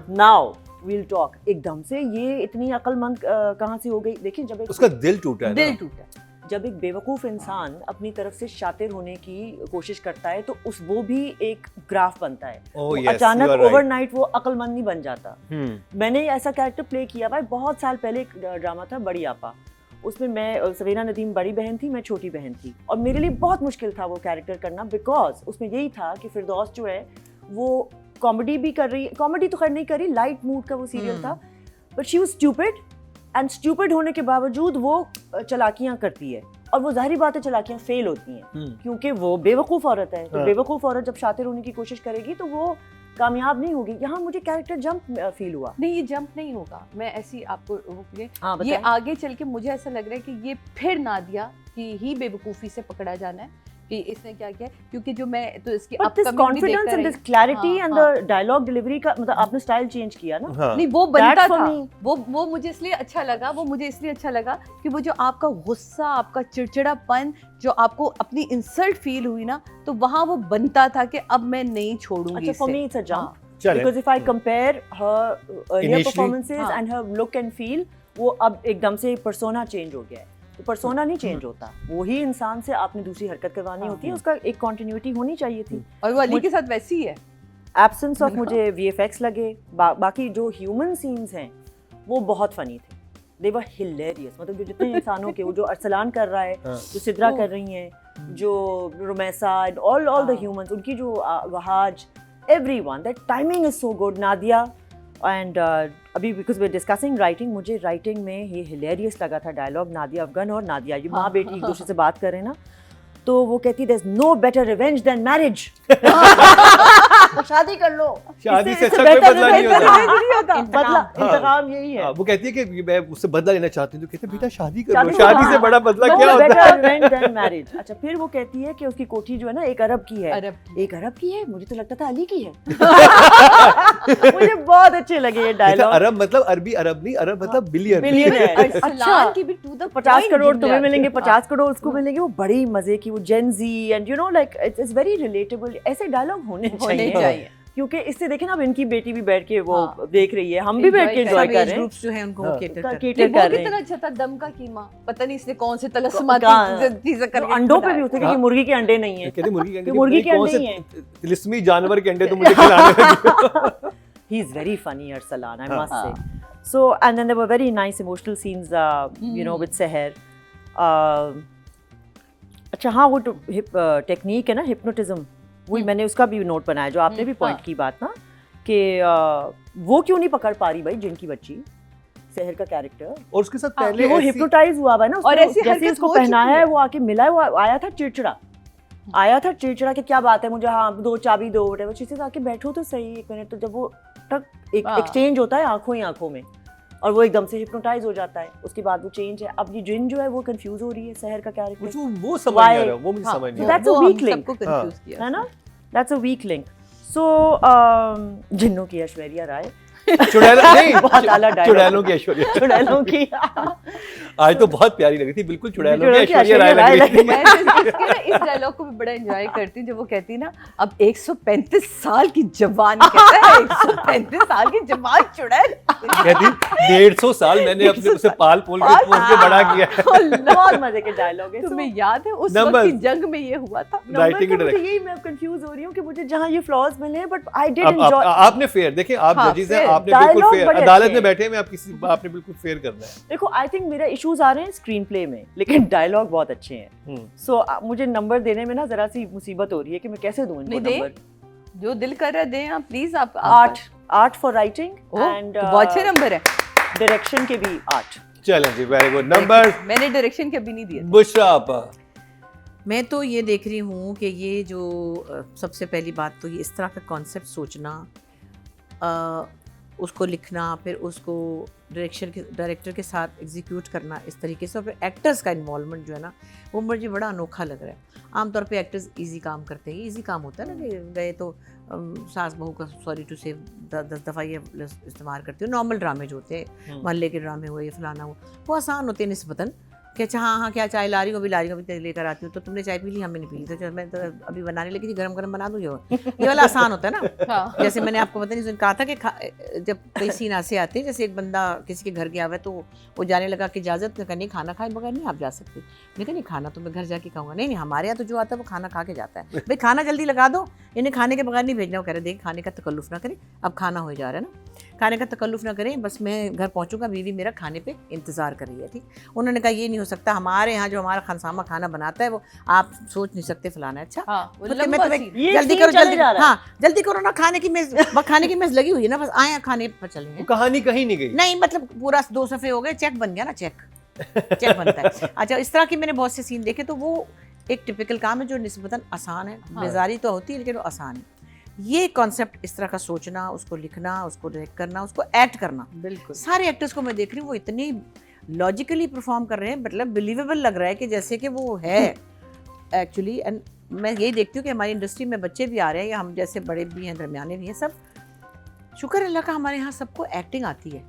नाउ वील टॉक, एकदम से ये इतनी अक्लमंद कहाँ से हो गई? देखिए जब उसका दिल टूटा है दिल ना। टूटा। जब एक बेवकूफ़ इंसान अपनी तरफ से शातिर होने की कोशिश करता है तो वो भी एक ग्राफ बनता है। Oh, वो yes, you अचानक are right. ओवरनाइट वो अक्लमंद नहीं बन जाता। मैंने ऐसा कैरेक्टर प्ले किया भाई, बहुत साल पहले एक ड्रामा था बड़ी आपा, उसमें मैं, सवेरा नदीम बड़ी बहन थी, मैं छोटी बहन थी, और मेरे लिए बहुत मुश्किल था वो कैरेक्टर करना, बिकॉज उसमें यही था कि फिरदौस जो है वो कॉमेडी भी कर रही है, कॉमेडी तो खैर नहीं कर रही, लाइट मूड का वो सीरियल था, but she was stupid, and stupid होने के बावजूद वो चालाकियाँ करती है, और वो जाहिर बात है चालाकियाँ फेल होती हैं क्योंकि वो बेवकूफ़ औरत है। तो बेवकूफ़ औरत जब शातिर होने की कोशिश करेगी तो वो कामयाब नहीं होगी। यहाँ मुझे कैरेक्टर जंप फील हुआ। नहीं, ये जंप नहीं होगा, मैं ऐसी आपको रोकिए। हाँ, ये बताएं। आगे चल के मुझे ऐसा लग रहा है कि ये फिर नादिया की ही बेवकूफ़ी से पकड़ा जाना है कि इसने क्या किया, क्योंकि जो मैं तो इसकी But this confidence and this clarity and the dialogue delivery का मतलब आपने स्टाइल चेंज किया ना। हाँ। नहीं, वो बनता That for था, me. वो मुझे इसलिए अच्छा लगा, वो मुझे इसलिए अच्छा लगा कि वो जो आपका गुस्सा, आपका चिड़चिड़ापन, जो आपको अपनी इंसल्ट फील हुई ना, तो वहाँ वो बनता था कि अब मैं नहीं छोड़ूंगी अच्छा, for इसे। me it's a jump. चलें। Because if I compare her earlier Initially- performances हाँ। and her look and feel, वो अब एकदम से persona change हो गया है। तो persona नहीं change होता, वही इंसान से आपने दूसरी हरकत करवानी होती है, उसका एक continuity होनी चाहिए थी। और वो अली के साथ वैसी ही है। एब्सेंस ऑफ मुझे VFX लगे, बाकी जो ह्यूमन सीन्स हैं वो बहुत फनी थे, दे वर हिलेरियस। मतलब जो जितने इंसानों के, वो जो अरसलान कर रहा है, जो सिद्रा कर रही हैं, जो रुमैसा, ऑल द ह्यूमंस, उनकी जो Wahaj, everyone, that timing is so good. Nadia and अभी because we are discussing writing, मुझे राइटिंग में ये हिलेरियस लगा था डायलॉग। नादिया अफगन और नादिया, ये माँ बेटी एक दूसरे से बात कर रहे हैं ना, तो वो कहती there is no better revenge than marriage. शादी कर लो, शादी इससे से अच्छा better कोई बदला नहीं revenge होता। नहीं होता। इंतकाम। बदला, इंतकाम यही है। हाँ, वो कहती है कि मैं उससे बदला लेना चाहती हूँ, तो कहते हैं बेटा शादी कर शादी लो, से- शादी से हाँ। बड़ा बदला No क्या होता है? better revenge than marriage। अच्छा, फिर वो कहती है कि उसकी कोठी जो है ना एक अरब की है। अरब की। एक अरब की है, मुझे तो लगता था अली की है। मुझे बहुत अच्छे लगे ये कहता, डायलॉग। अरब मतलब अरबी अरब नहीं, अरब मतलब बिलियन। बिलियनियर। अरसलान की भी to the 50 point करोड़ जुमले तुम्हें आते मिलेंगे, हैं। 50 करोड़ उसको मिलेंगे। वो बड़ी मजे की, वो gen Z and you know like it's very relatable. ऐसे डायलॉग होने चाहिए, क्योंकि इससे देखें ना, अब इनकी बेटी भी बैठ के वो हाँ। देख रही है, हम भी बैठ के Enjoy एंजॉय सब कर एज रहे हैं। ग्रुप्स जो है उनको हाँ। cater का- करते cater वो कर रहे कितना हैं। अच्छा था, दम का कीमा, पता नहीं इसने कौन से कहाँ? तलस्सुमाती चीजें तो करके अंडों पे भी होते हैं हाँ। कि मुर्गी के अंडे नहीं है। कहते मुर्गी के अंडे, मुर्गी के कौन अंडे से ही हैं। तिलिस्मी जानवर के अंडे तो मुझे खिलाने लगे। He is very funny, Arsalan, I हाँ. must say. So, and then there were very nice emotional scenes, you know, with Seher. अच्छा हाँ, वो टेक्निक है ना, हिप्नोटिज्म, वही मैंने उसका भी नोट बनाया, जो आपने भी पॉइंट हाँ. की बात ना, कि वो क्यों नहीं पकड़ पा रही भाई जिनकी बच्ची सहर का कैरेक्टर, और उसके साथ हाँ, पहले वो ऐसी- हिप्नोटाइज हुआ हुआ है ना, और उसको- ऐसी जैसे हरकत उसको हो पहनाया चुकी है, है। वो आके मिला है, वो आया था चिड़चिड़ा, आया था चिड़चिड़ा कि क्या बात है, मुझे हाँ दो चाबी दो, वो चीज़ से आके बैठो तो सही एक मिनट। तो जब वो टक एक हाँ. एक्सचेंज होता है आंखों ही आंखों में, और वो एकदम से हिप्नोटाइज हो जाता है, उसके बाद वो चेंज है। अब ये जिन जो है वो कंफ्यूज हो रही है सहर का कैरेक्टर, वो समझ नहीं आ Why? रहा, वो मुझे हाँ, समझ नहीं So आ that's रहा। a वो weak हम link. सबको confuse किया है ना, दैट्स अ वीक लिंक। सो जिन्नों की ऐश्वर्या राय, चुड़ैला नहीं, बहुत आला dialogue। चुड़ैलों की ऐश्वर्या, चुड़ैलों की आज तो बहुत प्यारी लगी थी, बिल्कुल चुड़ैलों की चुड़ैलों की ऐश्वर्या राय ऐश्वर्या लग राय रही थी। मैं तो इसके ना इस डायलॉग को भी बड़ा एंजॉय करती हूँ, जब वो कहती है ना, अब 135 साल की जवान, कहता है 135 साल की जवान चुड़ैल। कहती 150 साल मैंने अपने उसे पाल पोल के पोस के बड़ा किया है। बहुत मजे के डायलॉग है। तुम्हें याद है उस Numbers. वक्त की जंग में ये हुआ था? Writing मुझे direction. यही, मैं कंफ्यूज हो रही हूँ कि मुझे जहाँ ये फ्लॉज मिले, बट आई डिड अब एंजॉय। आपने फेयर देखें, आप हाँ, जजेस हैं, fair. आपने बिल्कुल Dialogue फेयर, बड़े अदालत अच्छे में हैं। बैठे हैं, आपने बिल्कुल फेयर करना है। देखो, आई थिंक मेरा इश्यूज आ रहे हैं स्क्रीन प्ले में, लेकिन डायलॉग बहुत अच्छे हैं। सो मुझे नंबर देने में ना जरा सी मुसीबत हो रही है कि मैं कैसे दूं इनको नहीं, दे। नंबर। जो दिल कर रहा है दें आप प्लीज। आप 8 फॉर राइटिंग एंड तो बहुत अच्छे नंबर है। डायरेक्शन के भी 8। चलें जी, वेरी गुड नंबर। मैंने डायरेक्शन के अभी नहीं दिए। बुशरा आपा, मैं तो ये देख रही हूँ कि ये जो सबसे पहली बात तो ये इस तरह का कॉन्सेप्ट सोचना, उसको लिखना, फिर उसको डायरेक्टर के साथ एग्जीक्यूट करना इस तरीके से, और फिर एक्टर्स का इन्वॉल्वमेंट जो है ना, वो मुझे बड़ा अनोखा लग रहा है। आमतौर पे एक्टर्स इजी काम करते हैं, इजी काम होता है ना कि गए तो सास बहू का, सॉरी टू से 10 दफ़ा ये इस्तेमाल करते हो, नॉर्मल ड्रामे जो होते हैं, मोहल्ले के ड्रामे हुए, फलाना हुआ, वो आसान होते हैं निस्बतन, कि अच्छा हाँ क्या चाय ला रही हो, अभी ला रही हूँ, अभी लेकर आती हूँ। तो तुमने चाय पी ली? हमने नहीं पी ली। तो मैं तो अभी बनाने लगी थी, गरम गरम बना दूँ। ये वाला आसान होता है ना। हाँ। जैसे मैंने आपको पता नहीं कहा था कि जब कई सीन ऐसे आते हैं, जैसे एक बंदा किसी के घर गया हुआ है तो वो जाने लगा कि इजाज़त नहीं, खाना खाए बगैर नहीं आप जा सकते। मैं कहा नहीं, खाना तो मैं घर जाके खाऊंगा। नहीं, हमारे यहाँ तो जो आता है वो खाना खा के जाता है। भाई खाना जल्दी लगा दो, इन्हें खाने के बगैर नहीं भेजना। वो कह रहे देख, खाने का तकल्लुफ़ ना करें, अब खाना हो जा रहा है ना, खाने का तकल्लुफ़ ना करें, बस मैं घर पहुँचूंगा, बीवी मेरा खाने पे इंतज़ार कर रही है। ठीक। उन्होंने कहा ये नहीं हो सकता, हमारे यहाँ जो हमारा खानसामा खाना बनाता है वो आप सोच नहीं सकते, फलाना। अच्छा हाँ, वो तो लंबा मैं सीन। ये जल्दी scene करो, चले जल्दी, जा रहा है। हाँ जल्दी करो ना, खाने की मेज़ लगी हुई है ना, बस आए खाने पर चले हैं। कहानी कहीं नहीं गई। नहीं मतलब पूरा 2 सफ़े हो गए, चेक बन गया ना, चेक बनता है। अच्छा, इस तरह के मैंने बहुत से सीन देखे। तो वो एक टिपिकल काम है जो निस्बतन आसान है। हाँ। बेजारी तो होती है लेकिन वो आसान है। ये कॉन्सेप्ट इस तरह का सोचना, उसको लिखना, उसको डायरेक्ट करना, उसको एक्ट करना, बिल्कुल सारे एक्टर्स को मैं देख रही हूँ वो इतनी लॉजिकली परफॉर्म कर रहे हैं, मतलब बिलीवेबल लग रहा है कि जैसे कि वो है एक्चुअली। एंड मैं यही देखती हूँ कि हमारी इंडस्ट्री में बच्चे भी आ रहे हैं, या हम जैसे बड़े भी हैं, दरमियाने भी हैं, सब शुक्र अल्लाह का हमारे यहाँ सबको एक्टिंग आती है।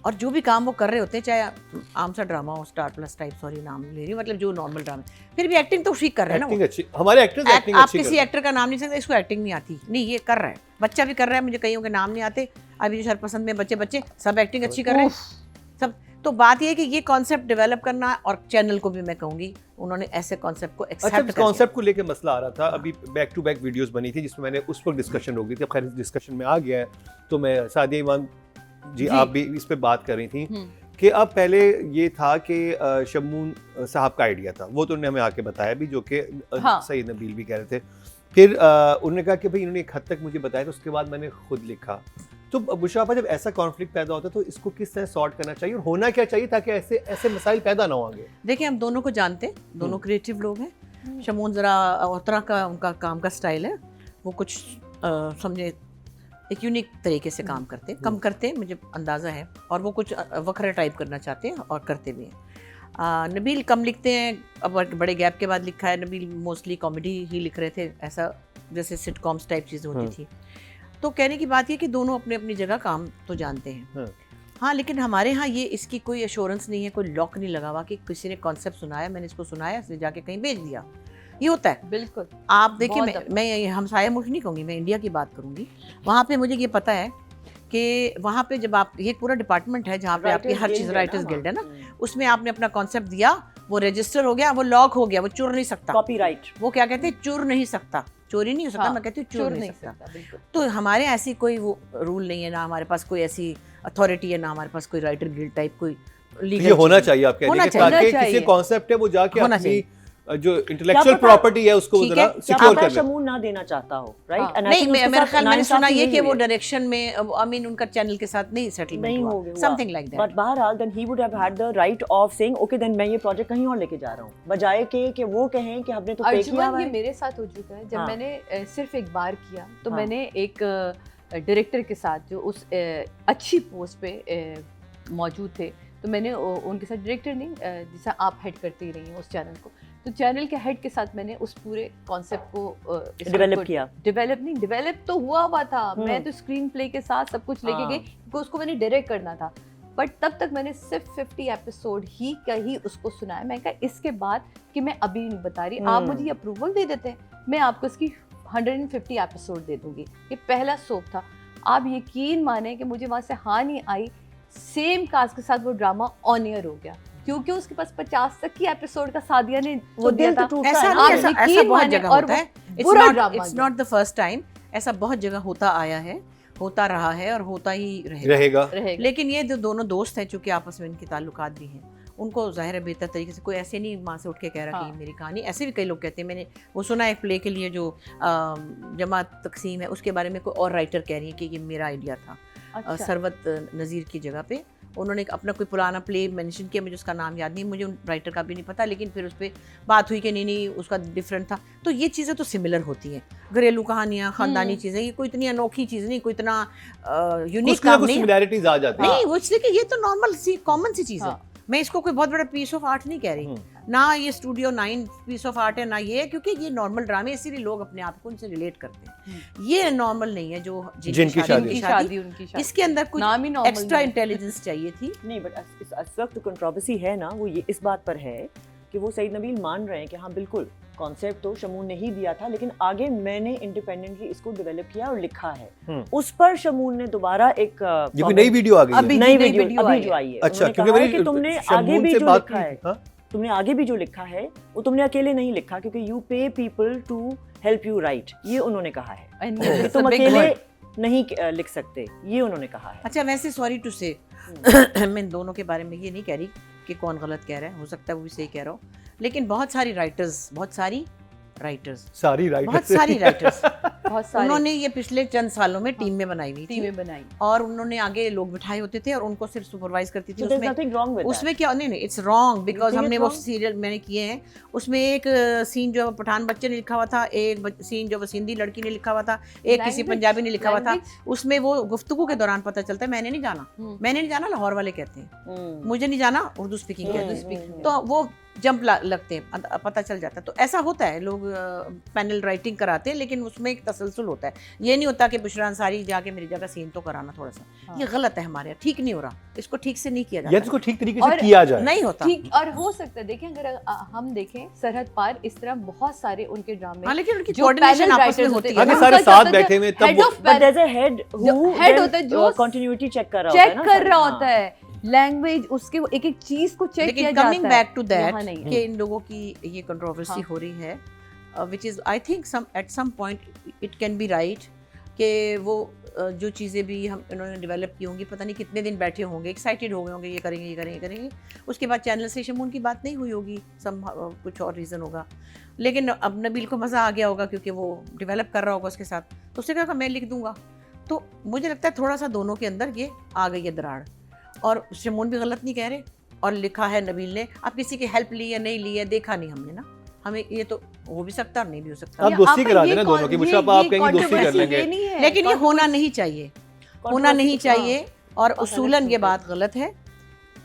और जो भी काम वो कर रहे होते हैं, चाहे आम सा ड्रामा हो, स्टार प्लस टाइप, सॉरी नाम ले रही हूँ, मतलब जो नॉर्मल ड्रामा, फिर भी एक्टिंग तो ठीक कर रहे हैं ना एक्टिंग वो। अच्छी, हमारे एक्टर्स एक्टिंग आप अच्छी किसी करते हैं। एक्टर का नाम नहीं सकते, इसको एक्टिंग नहीं आती, नहीं ये कर रहा है, बच्चा भी कर रहा है, मुझे कईयों के नाम नहीं आते, अभी जो शरपसंद में बच्चे सब एक्टिंग अच्छी कर रहे हैं सब। तो बात ये है कि ये कॉन्सेप्ट डेवलप करना, और चैनल को भी मैं कहूँगी उन्होंने ऐसे कॉन्सेप्ट को अच्छा, एक्सेप्ट इस कॉन्सेप्ट को लेके मसला आ रहा था। अभी बैक टू बैक वीडियोस बनी थी जिसमें मैंने उस वक्त डिस्कशन हो गई थी। अब खैर डिस्कशन में आ गया है, तो मैं सादिया ईमान जी आप भी इस पे बात कर रही थी कि अब पहले ये था कि शमून साहब का आइडिया था, वो तो उन्होंने हमें आके बताया भी, जो कि हाँ। सईद नबील भी कह रहे थे। फिर उन्होंने कहा कि भाई इन्होंने एक हद तक मुझे बताया, तो उसके बाद मैंने खुद लिखा। तो बुशरा, जब ऐसा कॉन्फ्लिक्ट पैदा होता है तो इसको किस तरह सॉर्ट करना चाहिए और होना क्या चाहिए ताकि ऐसे मसाइल पैदा ना हो आगे? देखिए, हम दोनों को जानते हैं, दोनों क्रिएटिव लोग हैं। शमून ज़रा और तरह का उनका काम का स्टाइल है, वो कुछ समझे एक यूनिक तरीके से काम करते हैं, कम करते हैं मुझे अंदाज़ा है, और वो कुछ वखरा टाइप करना चाहते हैं और करते भी हैं। नबील कम लिखते हैं, अब बड़े गैप के बाद लिखा है। नबील मोस्टली कॉमेडी ही लिख रहे थे, ऐसा जैसे सिटकॉम्स टाइप चीज़ें होती थी। तो कहने की बात ये कि दोनों अपनी अपनी जगह काम तो जानते हैं। हाँ, लेकिन हमारे यहाँ ये इसकी कोई एश्योरेंस नहीं है, कोई लॉक नहीं लगा हुआ कि किसी ने कॉन्सेप्ट सुनाया, मैंने इसको सुनाया, इसने जाके कहीं भेज दिया। ये होता है। बिल्कुल। आप देखिए, मैं हमसाया मुल्क नहीं कहूँगी, मैं इंडिया की बात करूँगी। वहाँ पे मुझे ये पता है कि वहाँ पे जब आप, ये पूरा डिपार्टमेंट है जहाँ पे आपकी हर चीज़, राइटर्स गिल्ड है ना, उसमें आपने अपना कॉन्सेप्ट दिया, वो रजिस्टर हो गया, वो लॉक हो गया, वो चुर नहीं सकता। कॉपीराइट, वो क्या कहते हैं, चुर नहीं सकता, चोरी नहीं हो सकता। हाँ, मैं कहती हूँ चुर नहीं सकता। बिल्कुल। तो हमारे ऐसी कोई वो रूल नहीं है, ना हमारे पास कोई ऐसी अथॉरिटी है, ना हमारे पास कोई राइटर गिल्ड टाइप कोई लीगल। ये होना चाहिए, आप कह रही हैं, ताकि चाहिए। किसी कॉन्सेप्ट है वो जाके होना अपनी चाहिए। जो इंटेलेक्चुअल प्रॉपर्टी है उसको ठीक जरा है, क्या सिक्योर पता कर ले। शमून ना देना चाहता हो, राइट? नहीं, मेरे ख्याल मैंने सुना ये कि वो डायरेक्शन में, आई मीन उनका चैनल के साथ नहीं सेटलमेंट नहीं हुआ, हो गया, समथिंग लाइक दैट। बट बहरहाल then he would have had the right of saying okay then मैं ये प्रोजेक्ट कहीं और लेके जा रहा हूँ, बजाय कि वो कहें कि हमने तो पे किया हुआ अर्जुमन, ये है। मेरे साथ हो चुका है। जब हाँ। मैंने सिर्फ एक बार किया तो हाँ। मैंने एक डायरेक्टर के साथ जो उस अच्छी पोस्ट पे मौजूद थे, तो मैंने उनके साथ, डायरेक्टर नहीं, जैसा आप हेड करती ही रही हैं उस चैनल को, तो चैनल के हेड के साथ मैंने उस पूरे कॉन्सेप्ट को डेवलप किया। डेवलप तो हुआ था, मैं तो स्क्रीन प्ले के साथ सब कुछ लेके गई, क्योंकि उसको मैंने डायरेक्ट करना था। बट तब तक मैंने सिर्फ 50 एपिसोड ही कहीं उसको सुनाया। मैं कहा इसके बाद कि मैं अभी नहीं बता रही, आप मुझे अप्रूवल दे देते हैं, मैं आपको इसकी 150 एपिसोड दे दूंगी। ये पहला सोप था। आप यकीन माने कि मुझे वहाँ से हाँ नहीं आई, सेम कास्ट के साथ वो ड्रामा ऑन एयर हो गया, क्योंकि उसके पास 50 तक की एपिसोड का सादिया ने वो दिया था। ऐसा आप नहीं, ऐसा यकीन बहुत माने, जगह और होता है। It's not the first time, ऐसा बहुत जगह होता आया है, होता रहा है और होता ही रहेगा। लेकिन ये जो दोनों दोस्त हैं, चूंकि आपस में इनके ताल्लुकात भी हैं, उनको जाहिर है बेहतर तरीके से, कोई ऐसे नहीं माँ से उठ के कह रहा कि मेरी कहानी, ऐसे भी कई लोग कहते हैं। मैंने वो सुना एक प्ले के लिए जो जमात तकसीम है, उसके बारे में कोई और राइटर कह रही है कि ये मेरा आइडिया था। सरवत नज़ीर की जगह पे उन्होंने अपना कोई पुराना प्ले मेंशन किया, मुझे उसका नाम याद नहीं, मुझे उन राइटर का भी नहीं पता, लेकिन फिर उस पर बात हुई कि नहीं उसका डिफरेंट था। तो ये चीज़ें तो सिमिलर होती हैं, घरेलू कहानियाँ, ख़ानदानी चीज़ें, ये कोई इतनी अनोखी चीज़ नहीं, कोई इतना यूनिक काम नहीं, सिमिलैरिटीज आ जाती हैं। नहीं वो इसलिए कि ये तो नॉर्मल सी कॉमन सी चीज़ है। मैं इसको कोई बहुत बड़ा पीस ऑफ आर्ट नहीं कह रही, ना ये स्टूडियो 9 पीस ऑफ आर्ट है, ना ये, क्योंकि ये नॉर्मल ड्रामे, इसीलिए लोग अपने आप को उनसे रिलेट करते हैं। ये नॉर्मल नहीं है जो जिनकी उनकी शादी उनकी शादी इसके अंदर कुछ नाम ही normal एक्स्ट्रा नहीं है। इंटेलिजेंस चाहिए थी। नहीं, बट इस वक्त जो कंट्रोवर्सी है ना, वो ये इस बात पर है कि वो सईद नबील मान रहे हैं कि हाँ बिल्कुल कॉन्सेप्ट तो शमून ने ही दिया था, लेकिन आगे मैंने इंडिपेंडेंटली इसको डेवलप किया और लिखा है। उस पर शमून ने दोबारा एक ये कोई नई वीडियो आ गई है? अभी नई नई वीडियो वीडियो अभी आई जो है। आई है, अच्छा, उन्होंने क्योंकि कहा है मेरी कि तुमने शमून आगे भी से जो बात लिखा की है, थी, हाँ? तुमने आगे भी जो लिखा है वो तुमने अकेले नहीं लिखा, क्योंकि you pay people to help you right, ये उन्होंने कहा है And कि it's a तुम big अकेले word. नहीं लिख सकते, ये उन्होंने कहा है। अच्छा, वैसे सॉरी टू से मैं इन दोनों के बारे में ये नहीं कह रही कि कौन गलत कह रहा है, हो सकता है वो भी सही कह रहा हो, लेकिन बहुत सारी राइटर्स सारी बहुत सारी राइटर्स बहुत सारे उन्होंने ये पिछले चंद सालों में टीम में बनाई हुई थी, टीमें बनाई। और उन्होंने आगे लोग बिठाए होते थे और उनको सिर्फ सुपरवाइज करती थी। So there's उसमें nothing wrong with that. उसमें क्या, नहीं इट्स रॉन्ग, बिकॉज think हमने it's वो wrong? सीरियल मैंने किए हैं, उसमें एक सीन जो पठान बच्चे ने लिखा हुआ था, एक सीन जो सिंधी लड़की ने लिखा हुआ था, एक किसी Language- पंजाबी ने लिखा हुआ था। language- उसमें वो गुफ्तगू के दौरान पता चलता है, मैंने नहीं जाना लाहौर वाले कहते हैं, हम्म। मुझे नहीं जाना उर्दू स्पीकिंग कहते हैं, speaking तो वो जंप लगते हैं, पता चल जाता है। तो ऐसा होता है, लोग पैनल राइटिंग कराते हैं, लेकिन उसमें एक तसलसल होता है। ये नहीं होता कि बुशरा अंसारी जाके मेरी जगह सीन तो कराना थोड़ा सा, हाँ। ये गलत है हमारे यहाँ, ठीक नहीं हो रहा, इसको ठीक से नहीं किया या जाता, इसको ठीक तरीके और से किया जाए। नहीं होता। ठीक, और हो सकता है देखें अगर हम देखें सरहद पार, इस तरह बहुत सारे उनके ड्रामे हाँ, लेकिन उनकी जो कोऑर्डिनेशन panel आपस में writers होती होते है आगे हैं, ना। सारे उनका साथ क्या बैठे हुए, तब head वो- of But there's a head जो who head then, होता है, जो continuity check कर रहा होता है चेक ना, कर रहा हाँ। होता है, लैंग्वेज उसके एक एक चीज को चेक किया लेकिन जाता है। कमिंग बैक टू दैट यहाँ नहीं है। कि इन लोगों की ये कंट्रोवर्सी हाँ। हो रही है, which is I think at some point it can be right, कि वो जो चीज़ें भी हम इन्होंने डेवलप की होंगी, पता नहीं कितने दिन बैठे होंगे, एक्साइटेड हो गए होंगे, ये करेंगे, उसके बाद चैनल से शमून की बात नहीं हुई होगी, सम कुछ और रीज़न होगा, लेकिन अब नबील को मज़ा आ गया होगा क्योंकि वो डेवलप कर रहा होगा उसके साथ, तो उसने कहा मैं लिख दूंगा। तो मुझे लगता है थोड़ा सा दोनों के अंदर ये आ गई है दराड़, और शमून भी गलत नहीं कह रहे, और लिखा है नबील ने, अब किसी की हेल्प ली है नहीं ली है देखा नहीं हमने ना, हमें ये तो हो भी सकता और नहीं भी हो सकता, आप दोस्ती करा देना दोनों की, मुशर्रफ आप कहेंगे दोस्ती कर लेंगे, लेकिन ये होना नहीं चाहिए, होना नहीं चाहिए। और उसूलन ये बात गलत है,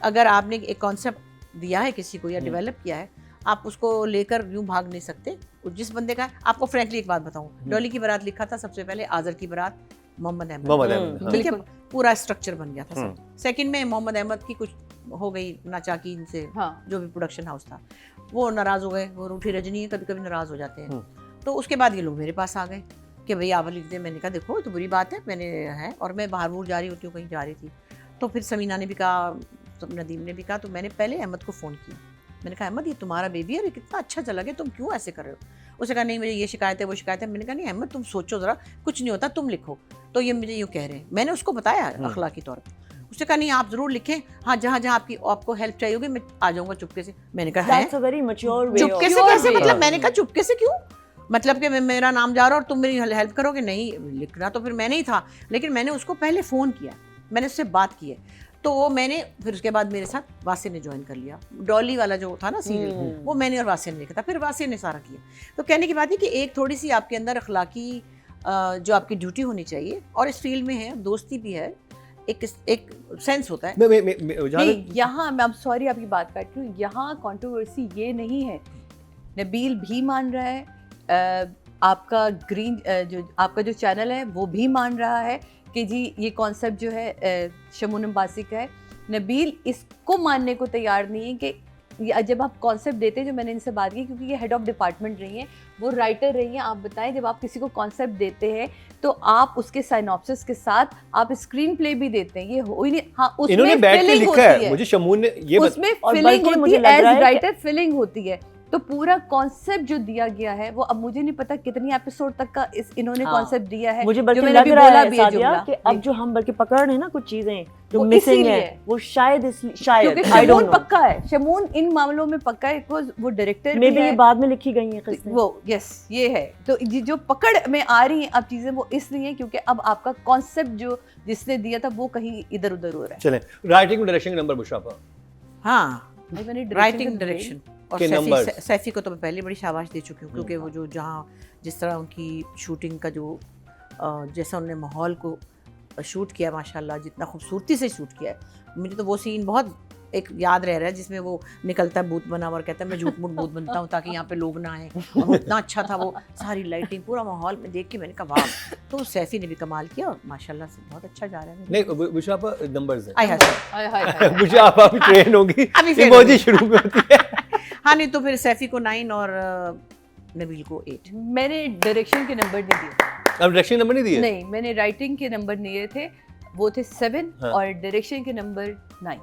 अगर आपने एक कॉन्सेप्ट दिया है किसी को या डेवलप किया है, आप उसको लेकर यूं भाग नहीं सकते। जिस बंदे का, आपको फ्रैंकली एक बात बताऊं, डॉली की बारात लिखा था सबसे पहले, आजर की बारात मोहम्मद अहमद, हाँ। ठीक है, पूरा स्ट्रक्चर बन गया था सब। सेकंड में मोहम्मद अहमद की कुछ हो गई नाचाकी इनसे, हाँ। जो भी प्रोडक्शन हाउस था, वो नाराज हो गए, वो रूठी रजनी कभी कभी नाराज हो जाते हैं। तो उसके बाद ये लोग मेरे पास आ गए कि भाई आप लिख दे, मैंने कहा देखो तो बुरी बात है, मैंने है, और मैं बाहर बूर जा रही होती हूँ, कहीं जा रही थी, तो फिर समीना ने भी कहा, तो नदीम ने भी कहा, तो मैंने पहले अहमद को फ़ोन किया, मैंने कहा अहमद ये तुम्हारा बेबी है, ये कितना अच्छा चला गया, तुम क्यों ऐसे कर रहे हो? उसने कहा नहीं मुझे ये शिकायत है वो शिकायत है। मैंने कहा नहीं अहमद तुम सोचो ज़रा, कुछ नहीं होता, तुम लिखो। तो ये मुझे यूँ कह रहे हैं, मैंने उसको बताया अखलाकी तौर पर, उसने कहा नहीं आप ज़रूर लिखें, हाँ जहाँ जहाँ आपको हेल्प चाहिए होगी मैं आ जाऊँगा चुपके से। मैंने कहा That's a very mature way चुपके of- से कैसे, way. मतलब मैंने कहा चुपके से क्यों, मतलब कि मेरा नाम जा रहा और तुम मेरी हेल्प करोगे? नहीं, लिखना तो फिर मैंने ही था, लेकिन मैंने उसको पहले फ़ोन किया, मैंने उससे बात की है, तो वो मैंने फिर उसके बाद मेरे साथ वासिर ने ज्वाइन कर लिया, डॉली वाला जो था ना सीरियल, वो मैंने और वासिर ने लिखा था, फिर वासिर ने सारा किया। तो कहने की बात है कि एक थोड़ी सी आपके अंदर अखलाकी जो आपकी ड्यूटी होनी चाहिए, और इस फील्ड में है, दोस्ती भी है, एक सेंस होता है। नहीं, यहाँ मैं अब सॉरी आपकी बात काट रही हूँ, यहाँ कंट्रोवर्सी ये नहीं है, नबील भी मान रहा है, आपका ग्रीन जो आपका जो चैनल है वो भी मान रहा है कि जी ये कॉन्सेप्ट जो है शमून अब्बासी का है। नबील इसको मानने को तैयार नहीं है कि जब आप कॉन्सेप्ट देते हैं, जो मैंने इनसे बात की, क्योंकि ये हेड ऑफ डिपार्टमेंट रही हैं, वो राइटर रही हैं, आप बताएं जब आप किसी को कॉन्सेप्ट देते हैं तो आप उसके साइनॉप्सिस के साथ आप स्क्रीन प्ले भी देते हैं, ये हो ही नहीं। हाँ, उसमें इन्होंने बैठ के feeling लिखा होती है, मुझे शमून ने ये उसमें और फीलिंग बल्कि होती मुझे है, लग रहा एज है राइटर फीलिंग होती है। तो पूरा कॉन्सेप्ट जो दिया गया है वो, अब मुझे नहीं पता कितनी एपिसोड तक का इन्होंने हाँ। कॉन्सेप्ट दिया है, मुझे जो बल्कि मैंने लग अभी रहा बोला है भी है सादिया जुमला। कि अब जो हम बल्कि पकड़ रहे हैं ना कुछ चीजें जो वो मिसिंग इसीलिए है, वो शायद शायद क्योंकि I don't शमून know. पक्का है, शमून इन मामलों में पक्का है, बिकॉज़ वो डायरेक्टर मे भी बी ये है, बाद में लिखी गई हैं किस्सें। वो यस ये है। तो ये जो पकड़ में आ रही हैं अब चीजें, वो इसलिए हैं क्योंकि अब आपका कॉन्सेप्ट जो जिसने दिया था वो कहीं इधर उधर हो रहा है। चलें, राइटिंग डायरेक्शन नंबर मुशर्रफ, हाँ, भाई मैंने राइटिंग डायरेक्शन और के numbers। सैफी को तो मैं पहले बड़ी शाबाश दे चुकी हूँ, क्योंकि वो जो जहाँ जिस तरह उनकी शूटिंग का जो जैसा उन्होंने माहौल को शूट किया, माशाल्लाह जितना खूबसूरती से शूट किया है, मुझे तो वो सीन बहुत एक याद रह रहा है जिसमें वो निकलता है भूत बना हुआ और कहता है मैं झूठ मूठ भूत बनता हूँ ताकि यहाँ पे लोग ना आए, और वो इतना अच्छा था, वो सारी लाइटिंग पूरा माहौल में देख के मैंने कहा वाह। तो सैफी ने भी कमाल किया और माशाल्लाह से बहुत अच्छा जा रहा है। नहीं बुशापा नंबर्स है, आई हाय हाय हाय। बुशापा भी ट्रेन होगी, अभी फिर इमोजी शुरू में होती है। हाँ नहीं तो फिर सैफी को 9 और नबील को 8। मैंने डायरेक्शन के नंबर नहीं दिए। अब डायरेक्शन नंबर नहीं दिए? नहीं, मैंने राइटिंग के नंबर दिए थे, वो थे 7 हाँ। और डायरेक्शन के नंबर 9,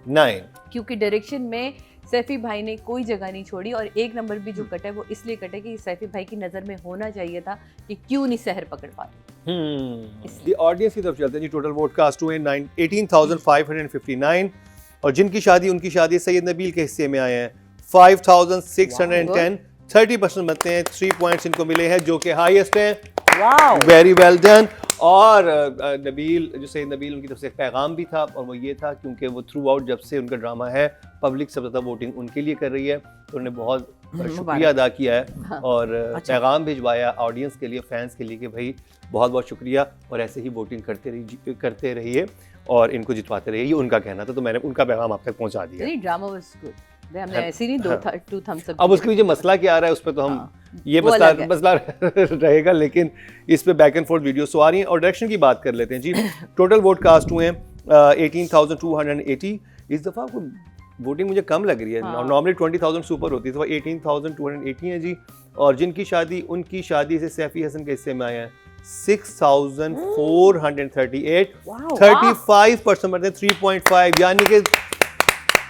9। क्योंकि डायरेक्शन में सैफी भाई ने कोई जगह नहीं छोड़ी, और एक नंबर भी जो कटा है वो इसलिए कटा कि सैफी भाई की नज़र में होना चाहिए था कि क्यों नहीं सहर पकड़ पा रही। ये ऑडियंस की तरफ चलते हैं जी। टोटल वोट कास्ट हुए 18,559 और जिनकी शादी उनकी शादी सैयद नबील के हिस्से में आए हैं 5,610। 30% बनते हैं, 3 पॉइंट्स इनको मिले हैं जो कि हाईएस्ट हैं। Wow, very well done. और नबील, जो सैयद नबील, उनकी तरफ से एक पैगाम भी था और वो ये था क्योंकि वो थ्रू आउट जब से उनका ड्रामा है पब्लिक सबसे ज़्यादा वोटिंग उनके लिए कर रही है, तो उन्होंने बहुत शुक्रिया अदा किया है और पैगाम भिजवाया ऑडियंस के लिए, फैंस के लिए कि भाई बहुत बहुत शुक्रिया और ऐसे ही वोटिंग करते रहिए और इनको जितवाते रहिए, ये उनका कहना था, तो मैंने उनका पैगाम आप तक पहुंचा दिया। नहीं, ड्रामा वाज गुड, हमने ऐसे नहीं 2 थम्स अप। अब उसके पीछे मसला क्या आ रहा है उस पर तो हम ये वो मसला अलग है। मसला रहेगा, लेकिन इस पे बैक एंड फोर्थ वीडियोस तो आ रही हैं। और डायरेक्शन की बात कर लेते हैं जी। टोटल वोट कास्ट हुए हैं 18,280। इस दफ़ा वोटिंग मुझे कम लग रही है, नॉर्मली 20,000 सुपर होती है, तो 18,280 है जी। और जिनकी शादी उनकी शादी से सैफी हसन के हिस्से में आए हैं 6,438। 35% बढ़ते हैं, 3.5, यानी कि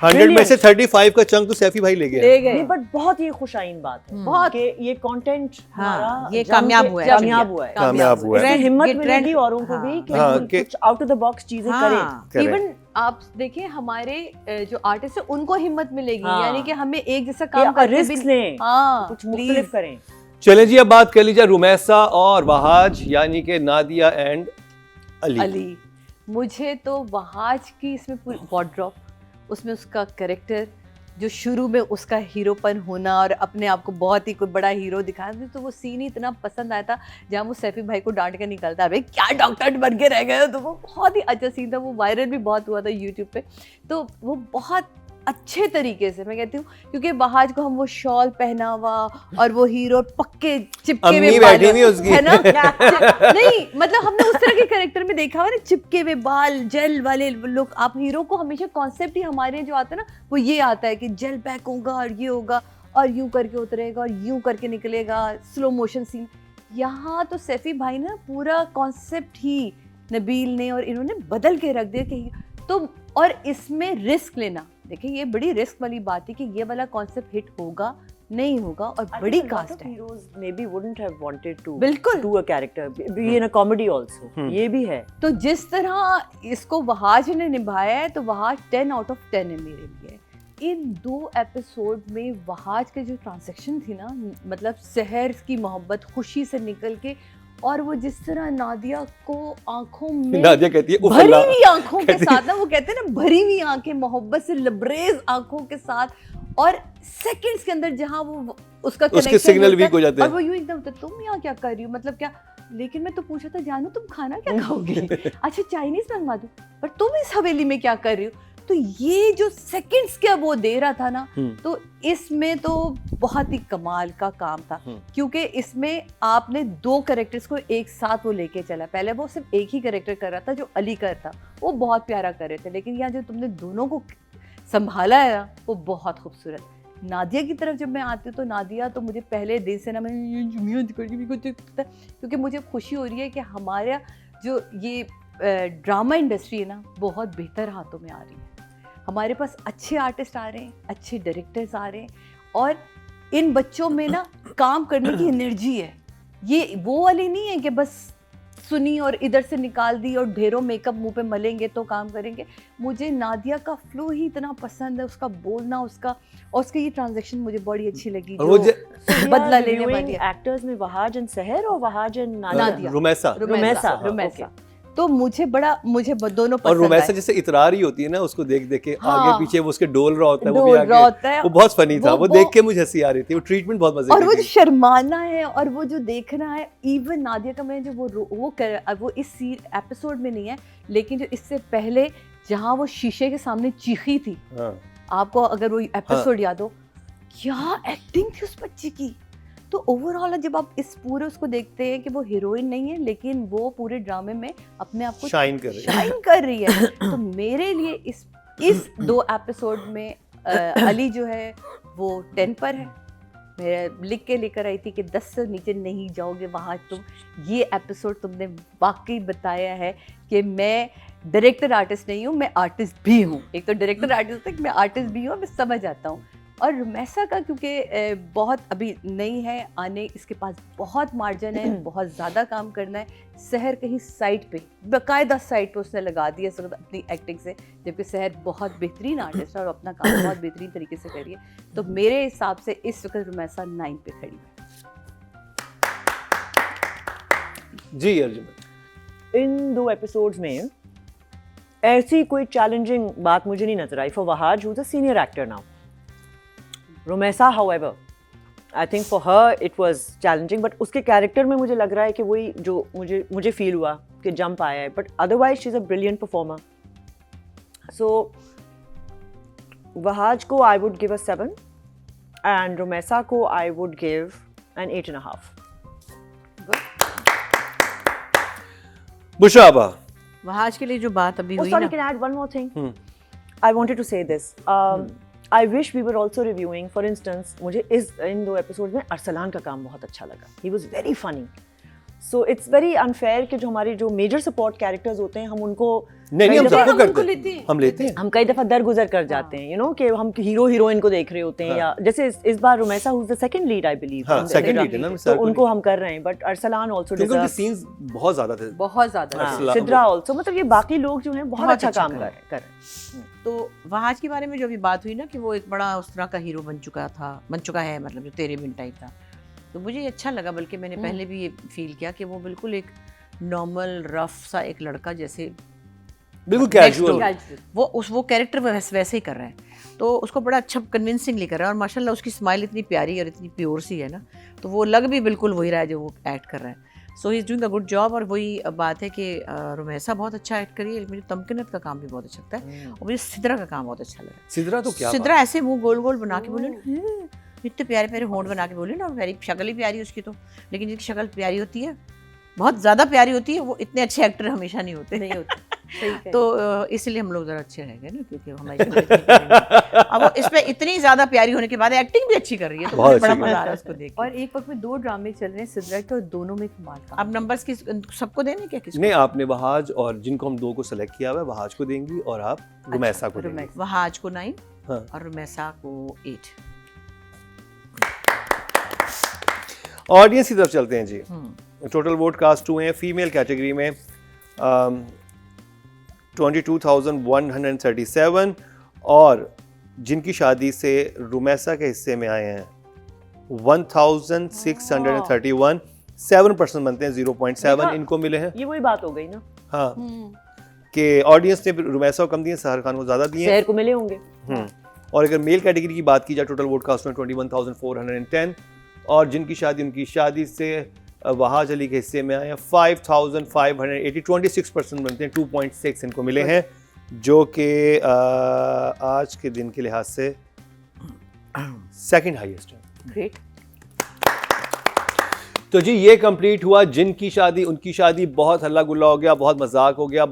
100 में से 35 का चंक तो सैफी भाई ले गए। नहीं बट बहुत ही खुशाइन बात है बहुत। कि ये कंटेंट हाँ, ये कामयाब हुआ है। कामयाब हुआ है। हिम्मत मिलेगी औरों को भी कि हाँ, कुछ आउट ऑफ द बॉक्स चीजें करें। इवन आप देखिए हमारे जो आर्टिस्ट है उनको हिम्मत मिलेगी, हाँ। यानी कि हमें एक जैसा काम करके रिस्क लें, हाँ, कुछ मुख्तलिफ करें। चलें जी, अब बात कर लीजिए रुमैसा और वहाज, यानी कि नादिया एंड अली। मुझे तो वहाज की इसमें पूरी वॉर्डरोब, उसमें उसका कैरेक्टर, जो शुरू में उसका हीरोपन होना और अपने आप को बहुत ही कोई बड़ा हीरो दिखाया, मुझे तो वो सीन ही इतना पसंद आया था जहाँ वो सैफी भाई को डांट के निकलता है, भाई क्या डॉक्टर बन के रह गए हो, तो वो बहुत ही अच्छा सीन था, वो वायरल भी बहुत हुआ था यूट्यूब पे। तो वो बहुत अच्छे तरीके से, मैं कहती हूँ, क्योंकि बहाज को हम वो शॉल पहना हुआ और वो हीरो पक्के चिपके हुए बाल है ना नहीं मतलब हमने उस तरह के कैरेक्टर में देखा हुआ ना, चिपके हुए बाल, जेल वाले लोग। आप हीरो को हमेशा कॉन्सेप्ट ही हमारे जो आता है ना वो ये आता है कि जेल पैक होगा और ये होगा और यूं करके उतरेगा और यूं करके निकलेगा, स्लो मोशन सीन। यहाँ तो सैफी भाई ना पूरा कॉन्सेप्ट ही नबील ने और इन्होंने बदल के रख दिया कि तो, और इसमें रिस्क लेना, देखिए ये बड़ी रिस्क वाली बात है कि ये वाला कॉन्सेप्ट हिट होगा नहीं होगा, और बड़ी कास्ट है। Heroes maybe wouldn't have wanted to बिल्कुल do a character, be in a comedy also, ये भी है। तो जिस तरह इसको वहाज ने निभाया है तो वहाज 10 आउट ऑफ 10 है मेरे लिए। इन 2 एपिसोड में वहाज के जो ट्रांजैक्शन थी ना, मतलब शहर की मोहब्बत खुशी से निकल के, और वो जिस तरह नादिया को आंखों में नादिया कहती है भरी हुई आंखों के साथ ना, वो कहते हैं ना भरी हुई आंखें, मोहब्बत से लबरेज आंखों के साथ, और सेकंड्स के अंदर जहां वो उसका उसके सिग्नल वीक हो जाते हैं और वो यूं एकदम, तुम यहाँ क्या कर रही हो, मतलब क्या, लेकिन मैं तो पूछा था जानू तुम खाना क्या खाओगे, अच्छा चाइनीज मंगवा दूं, पर तुम इस हवेली में क्या कर रही हो। तो ये जो सेकंड्स क्या वो दे रहा था ना, तो इसमें तो बहुत ही कमाल का काम था, क्योंकि इसमें आपने 2 कैरेक्टर्स को एक साथ वो लेके चला। पहले वो सिर्फ एक ही कैरेक्टर कर रहा था जो अली कर था, वो बहुत प्यारा कर रहे थे, लेकिन यहाँ जो तुमने दोनों को संभाला है ना वो बहुत खूबसूरत। नादिया की तरफ जब मैं आती हूँ तो नादिया तो मुझे पहले दिन से ना, मैं क्योंकि मुझे खुशी हो रही है कि हमारा जो ये ड्रामा इंडस्ट्री है ना बहुत बेहतर हाथों में आ रही है। हमारे पास अच्छे आर्टिस्ट आ रहे हैं, अच्छे डायरेक्टर्स आ रहे हैं, और इन बच्चों में ना काम करने की एनर्जी है। ये वो वाली नहीं है कि बस सुनी और इधर से निकाल दी और ढेरों मेकअप मुंह पे मलेंगे तो काम करेंगे। मुझे नादिया का फ्लो ही इतना पसंद है, उसका बोलना, उसका और उसकी ये ट्रांजैक्शन मुझे बड़ी अच्छी लगी, जो बदला लेने वाली एक्टर्स में वहाज एंड सहर और वहाज एंड नादिया, रुमैसा। तो मुझे दोनों पसंद और रुमैसा आए। जैसे इतरा रही होती है ना, उसको देख देख के हाँ, आगे पीछे वो उसके डोल रहा होता है, वो भी डोल रहा आगे, होता है, वो बहुत फनी था, वो देख के मुझे हंसी आ रही थी, वो ट्रीटमेंट बहुत मजे की और वो जो थी। शर्माना है और वो जो देखना है, इवन नादिया का मैं जो वो इस एपिसोड में नहीं है, लेकिन जो इससे पहले जहाँ वो शीशे के सामने चीखी थी, हाँ। आपको अगर वो एपिसोड याद हो, क्या एक्टिंग थी उस बच्ची की। तो ओवरऑल जब आप इस पूरे उसको देखते हैं कि वो हीरोइन नहीं है, लेकिन वो पूरे ड्रामे में अपने आप को शाइन कर रही है। तो मेरे लिए इस 2 एपिसोड में अली जो है वो 10 पर है। मैं लिख के लेकर आई थी कि 10 से नीचे नहीं जाओगे वहाँ तुम। ये एपिसोड तुमने वाकई बताया है कि मैं डायरेक्टर आर्टिस्ट नहीं हूँ, मैं आर्टिस्ट भी हूँ। एक तो डायरेक्टर आर्टिस्ट तक मैं आर्टिस्ट भी हूँ, मैं समझ आता हूँ। और रुमैसा का क्योंकि बहुत अभी नहीं है आने, इसके पास बहुत मार्जिन है, बहुत ज़्यादा काम करना है। सहर कहीं साइड पे, बाकायदा साइड पे उसने लगा दिया अपनी एक्टिंग से, जबकि सहर बहुत बेहतरीन आर्टिस्ट है और अपना काम बहुत बेहतरीन तरीके से कर रही है। तो मेरे हिसाब से इस वक्त रुमैसा 9 पे खड़ी है। जी अर्जुन। इन 2 एपिसोड्स में ऐसी कोई चैलेंजिंग बात मुझे नहीं नजर आई for Wahaj, who is a senior actor now. Romaisa however, I think for her it was challenging, but उसके कैरेक्टर में मुझे लग रहा है कि वही जो मुझे फील हुआ कि जंप आया है, but otherwise she's a brilliant performer. So Wahaj को I would give a 7 and Romesa को I would give an 8.5. बुशाबा। Wahaj के लिए जो बात अभी Oh हुई sorry, ना, can I add one more thing? I wanted to say this. I wish we were also reviewing, for instance, मुझे इन 2 एपिसोड में अरसलान का काम बहुत अच्छा लगा. He was very funny. So it's very unfair कि जो हमारे जो मेजर सपोर्ट कैरेक्टर्स होते हैं हम उनको नहीं हम सबको करते लेते हैं, हैं। हम लेते हैं। हम कई दफा दरगुजर कर जाते हैं, यू नो, कि हम हीरो हीरोइन को देख रहे होते हैं, या जैसे इस बार Romaisa who is the second lead I believe, हाँ, second lead है ना, तो उनको हम कर रहे हैं, बट अरसलान आल्सो क्योंकि उनके डिजर्व्स, सीन्स बहुत ज्यादा थे। बहुत ज़्यादा। हाँ। सिद्रा आल्सो, मतलब ये बाकी लोग जो हैं बहुत अच्छा काम कर रहे हैं। तो वहाज के बारे में जो अभी बात हुई ना कि वो एक बड़ा उस तरह का हीरो बन चुका है, मतलब जो तेरे बिन टाइप था, तो मुझे अच्छा लगा। बल्कि मैंने पहले भी ये फील किया कि वो बिल्कुल एक नॉर्मल रफ सा एक लड़का जैसे, बिल्कुल कैजुअल, वो कैरेक्टर वैसे ही कर रहा है, तो उसको बड़ा अच्छा कन्विंसिंगली कर रहा है। और माशाल्लाह उसकी स्माइल इतनी प्यारी और इतनी प्योर सी है ना, तो वो लग भी बिल्कुल वही रहा है जो वो एक्ट कर रहा है। So he is doing a good job. और वही बात है कि रुमैसा बहुत अच्छा एक्ट करी है, मुझे तमकिनत का काम भी बहुत अच्छा लगता है, और मुझे सिद्रा का काम बहुत अच्छा लगा। सिद्रा तो क्या सिद्रा ऐसे मुंह गोल गोल बना के बोले ना, इतने प्यारे प्यारे होंठ बना के बोले ना, और प्यारी शक्ल ही प्यारी उसकी, तो लेकिन जिनकी शक्ल प्यारी होती है, बहुत ज़्यादा प्यारी होती है, वो इतने अच्छे एक्टर हमेशा नहीं होते। तो इसलिए हम लोग ज़रा अच्छे रहेंगे ना, क्योंकि हमारी शक्ल इतनी प्यारी नहीं है। अब वो इसमें इतनी ज़्यादा प्यारी होने के बाद एक्टिंग भी अच्छी कर रही है, तो मुझे बड़ा मज़ा आ रहा है उसको देख के। और एक वक्त में 2 ड्रामे चल रहे हैं सिद्रा के, और दोनों में कमाल का। अब नंबर्स की सबको देने क्या, किसको? नहीं, आपने वहाज और जिनको हम 2 को सेलेक्ट किया हुआ है, वहाज को देंगी और आप रुमैसा को देंगी। वहाज को 9 हाँ। और रुमैसा को 8। ऑडियंस की तरफ चलते हैं जी। टोटल वोट कास्ट हुए हैं फीमेल कैटेगरी में 22,137, और जिनकी शादी से रुमैसा के हिस्से में आए हैं 1,631, 7% बनते हैं, 0.7 इनको मिले हैं। ये वही बात हो गई ना, हाँ, कि ऑडियंस ने रुमैसा को कम दिए, सहर खान को ज़्यादा दिए। शहर को मिले होंगे। और अगर मेल कैटेगरी की बात की जाए, टोटल वोट कास्ट में 21,410, और जिनकी शादी उनकी शादी से वहाज अली के हिस्से में आए हैं 5,580, 26% बनते हैं, 2.6 इनको मिले हैं, जो कि आज के दिन के लिहाज से सेकंड हाईएस्ट है। ग्रेट। तो जी ये कंप्लीट हुआ जिनकी शादी उनकी शादी। बहुत हल्ला गुल्ला हो गया, बहुत मजाक हो गया।